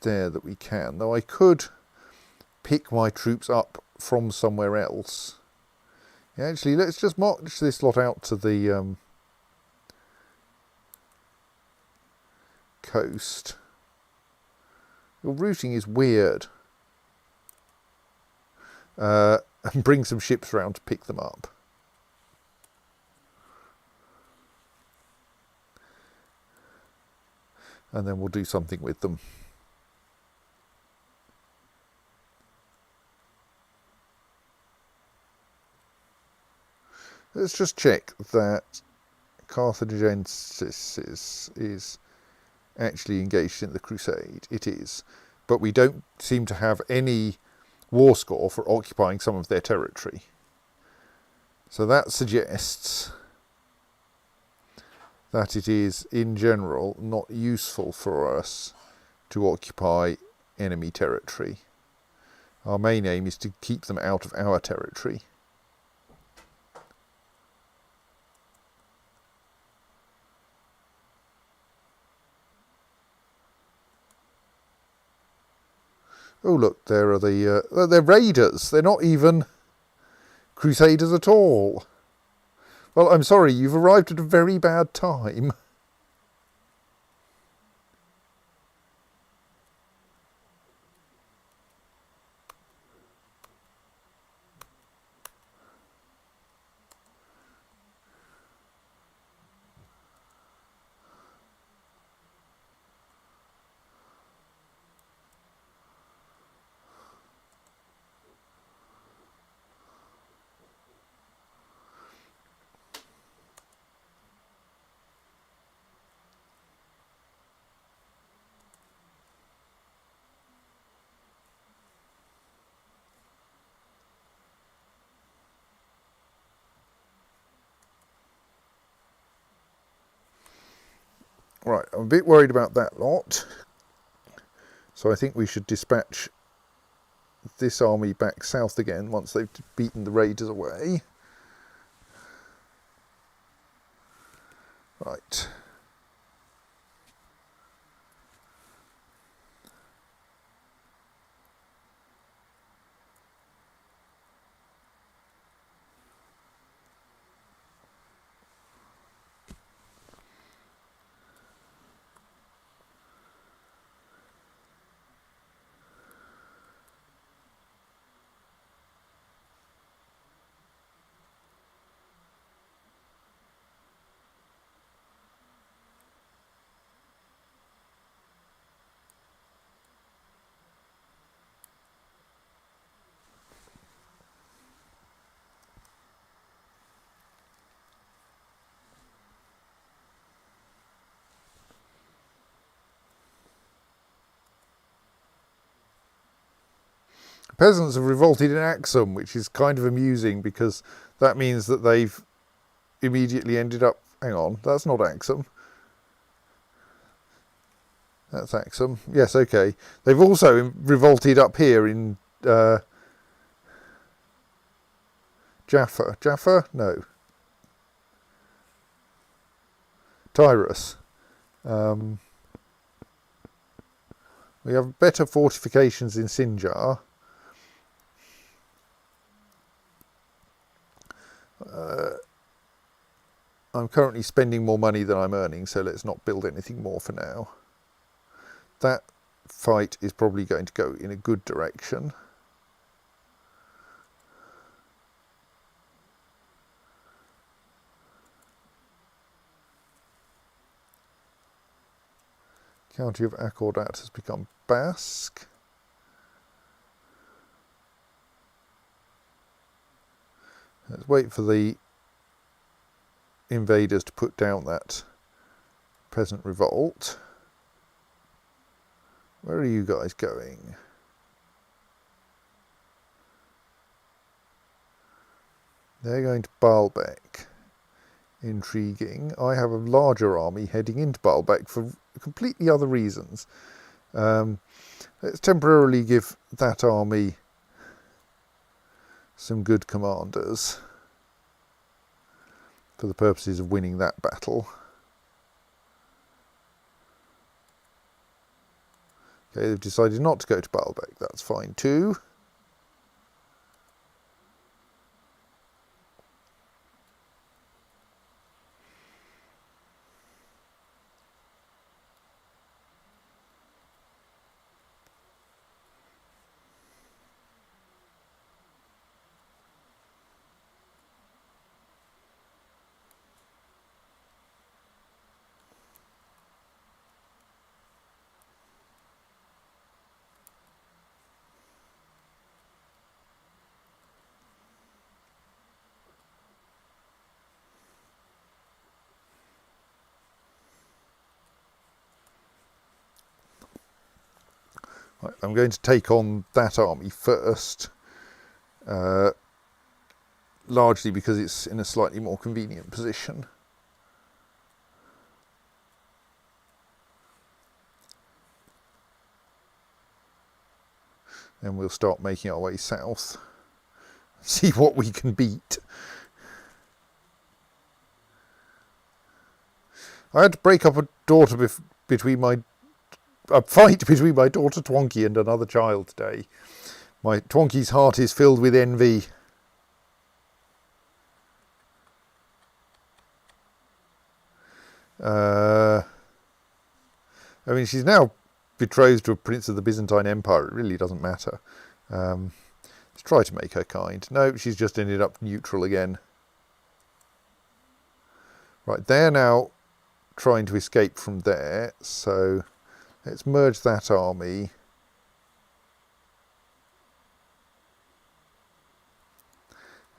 there that we can. Though I could pick my troops up from somewhere else. Yeah, actually, let's just march this lot out to the coast. Your routing is weird. And bring some ships round to pick them up. And then we'll do something with them. Let's just check that Carthagenensis is actually engaged in the Crusade. It is. But we don't seem to have any war score for occupying some of their territory. So that suggests that it is, in general, not useful for us to occupy enemy territory. Our main aim is to keep them out of our territory. Oh look, there are they're raiders. They're not even crusaders at all. Well, I'm sorry, you've arrived at a very bad time. Right, I'm a bit worried about that lot. So I think we should dispatch this army back south again once they've beaten the raiders away. Right. Peasants have revolted in Axum, which is kind of amusing because that means that they've immediately ended up... Hang on, that's not Axum. That's Axum. Yes, okay. They've also revolted up here in Jaffa. Jaffa? No. Tyrus. We have better fortifications in Sinjar. I'm currently spending more money than I'm earning, so let's not build anything more for now. That fight is probably going to go in a good direction. County of Accordat has become Basque. Let's wait for the invaders to put down that peasant revolt. Where are you guys going? They're going to Baalbek. Intriguing. I have a larger army heading into Baalbek for completely other reasons. Let's temporarily give that army some good commanders for the purposes of winning that battle. Okay, they've decided not to go to Baalbek. That's fine too. I'm going to take on that army first, largely because it's in a slightly more convenient position. and we'll start making our way south. See what we can beat. I had to break up a fight between my daughter Twonky and another child today. My Twonky's heart is filled with envy. I mean, she's now betrothed to a prince of the Byzantine Empire. It really doesn't matter. Let's try to make her kind. No, she's just ended up neutral again. Right, they're now trying to escape from there, so let's merge that army.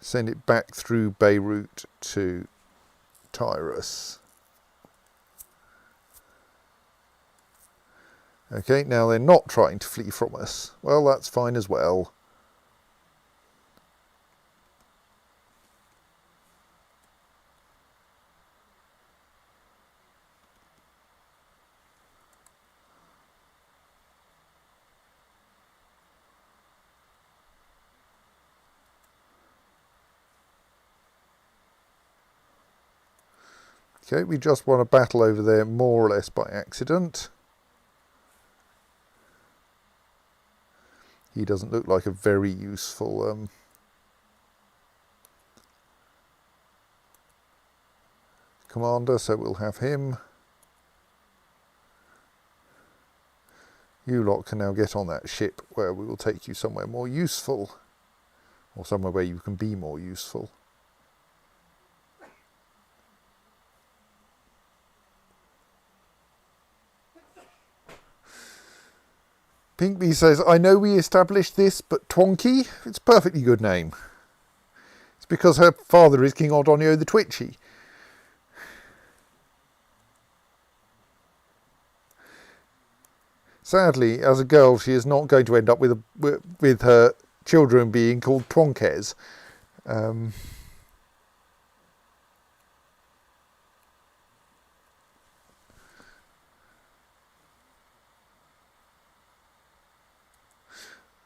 Send it back through Beirut to Tyrus. Okay, now they're not trying to flee from us. Well, that's fine as well. Okay, we just won a battle over there more or less by accident. He doesn't look like a very useful commander, so we'll have him. You lot can now get on that ship where we will take you somewhere more useful, or somewhere where you can be more useful. Pinkbee says, I know we established this, but Twonky, it's a perfectly good name. It's because her father is King Ordonio the Twitchy. Sadly, as a girl, she is not going to end up with her children being called Twonkes.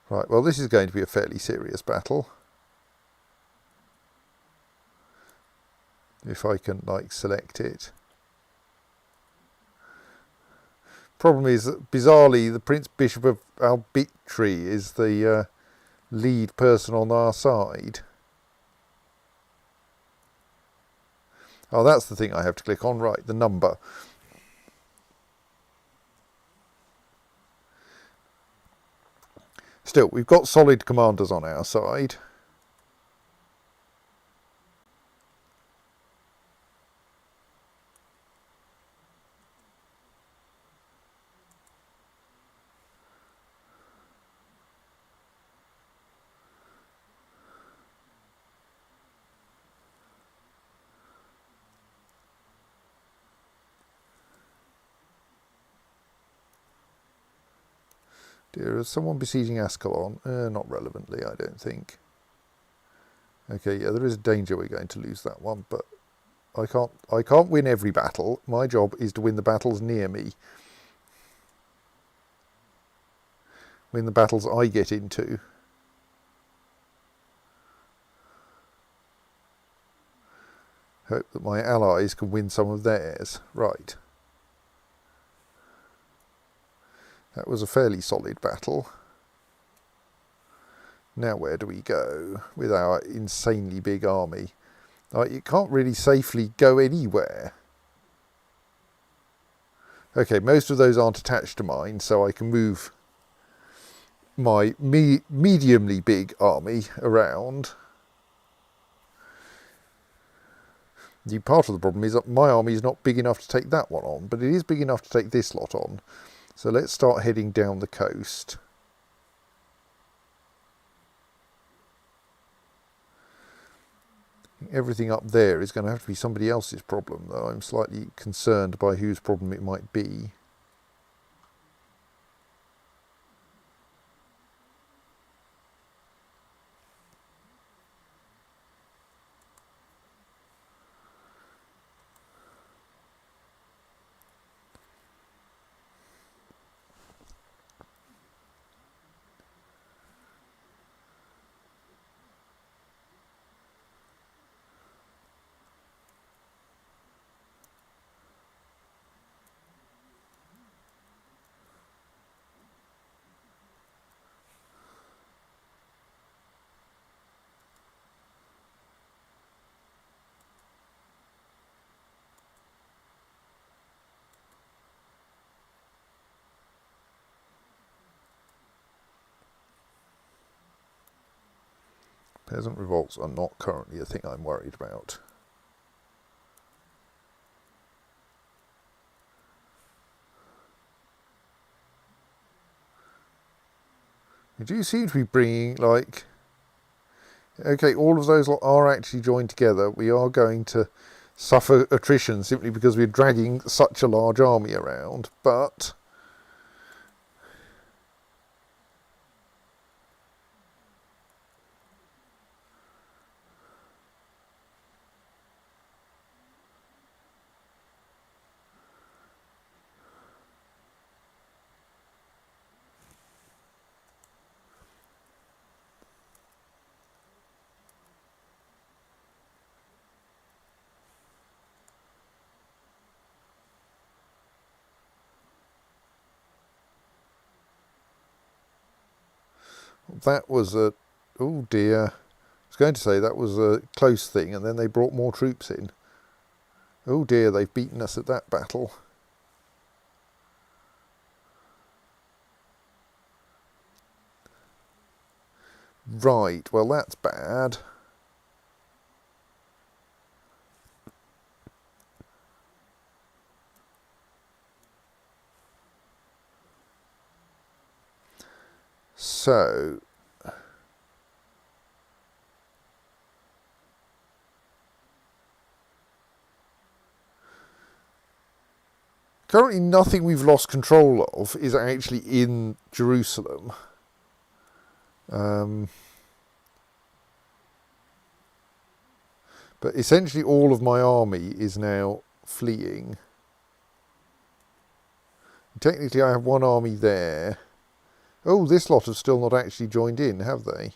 Right, well, this is going to be a fairly serious battle. If I can, like, select it. Problem is that, bizarrely, the Prince Bishop of Albitri is the lead person on our side. Oh, that's the thing I have to click on. Right, the number. Still, we've got solid commanders on our side. Dear, is someone besieging Ascalon? Not relevantly, I don't think. Okay, yeah, there is a danger we're going to lose that one, but I can't win every battle. My job is to win the battles near me. Win the battles I get into. Hope that my allies can win some of theirs. Right. That was a fairly solid battle. Now where do we go with our insanely big army? You can't really safely go anywhere. Okay, most of those aren't attached to mine, so I can move my mediumly big army around. The part of the problem is that my army is not big enough to take that one on, but it is big enough to take this lot on. So let's start heading down the coast. Everything up there is going to have to be somebody else's problem, though I'm slightly concerned by whose problem it might be. Peasant revolts are not currently a thing I'm worried about. We do seem to be bringing, like... Okay, all of those are actually joined together. We are going to suffer attrition simply because we're dragging such a large army around, but... That was a... Oh dear. I was going to say that was a close thing, and then they brought more troops in. Oh dear, they've beaten us at that battle. Right, well that's bad. So... Currently nothing we've lost control of is actually in Jerusalem. But essentially all of my army is now fleeing. Technically I have one army there. Oh, this lot have still not actually joined in, have they?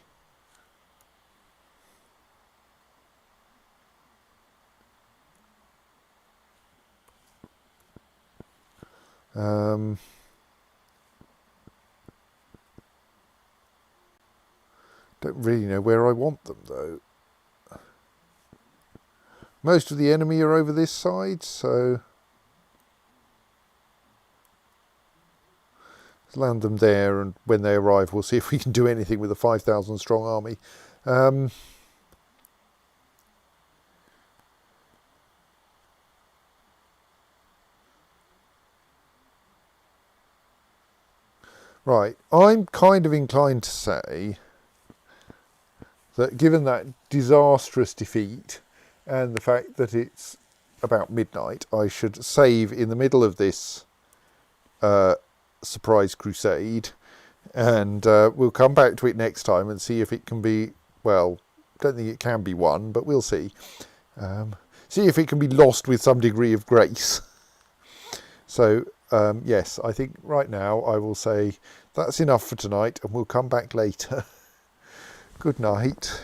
Don't really know where I want them though. Most of the enemy are over this side, so let's land them there, and when they arrive we'll see if we can do anything with a 5,000 strong army. Right, I'm kind of inclined to say that given that disastrous defeat and the fact that it's about midnight, I should save in the middle of this surprise crusade, and we'll come back to it next time and see if it can be, well, don't think it can be won, but we'll see. See if it can be lost with some degree of grace. So, yes, I think right now I will say that's enough for tonight, and we'll come back later. Good night.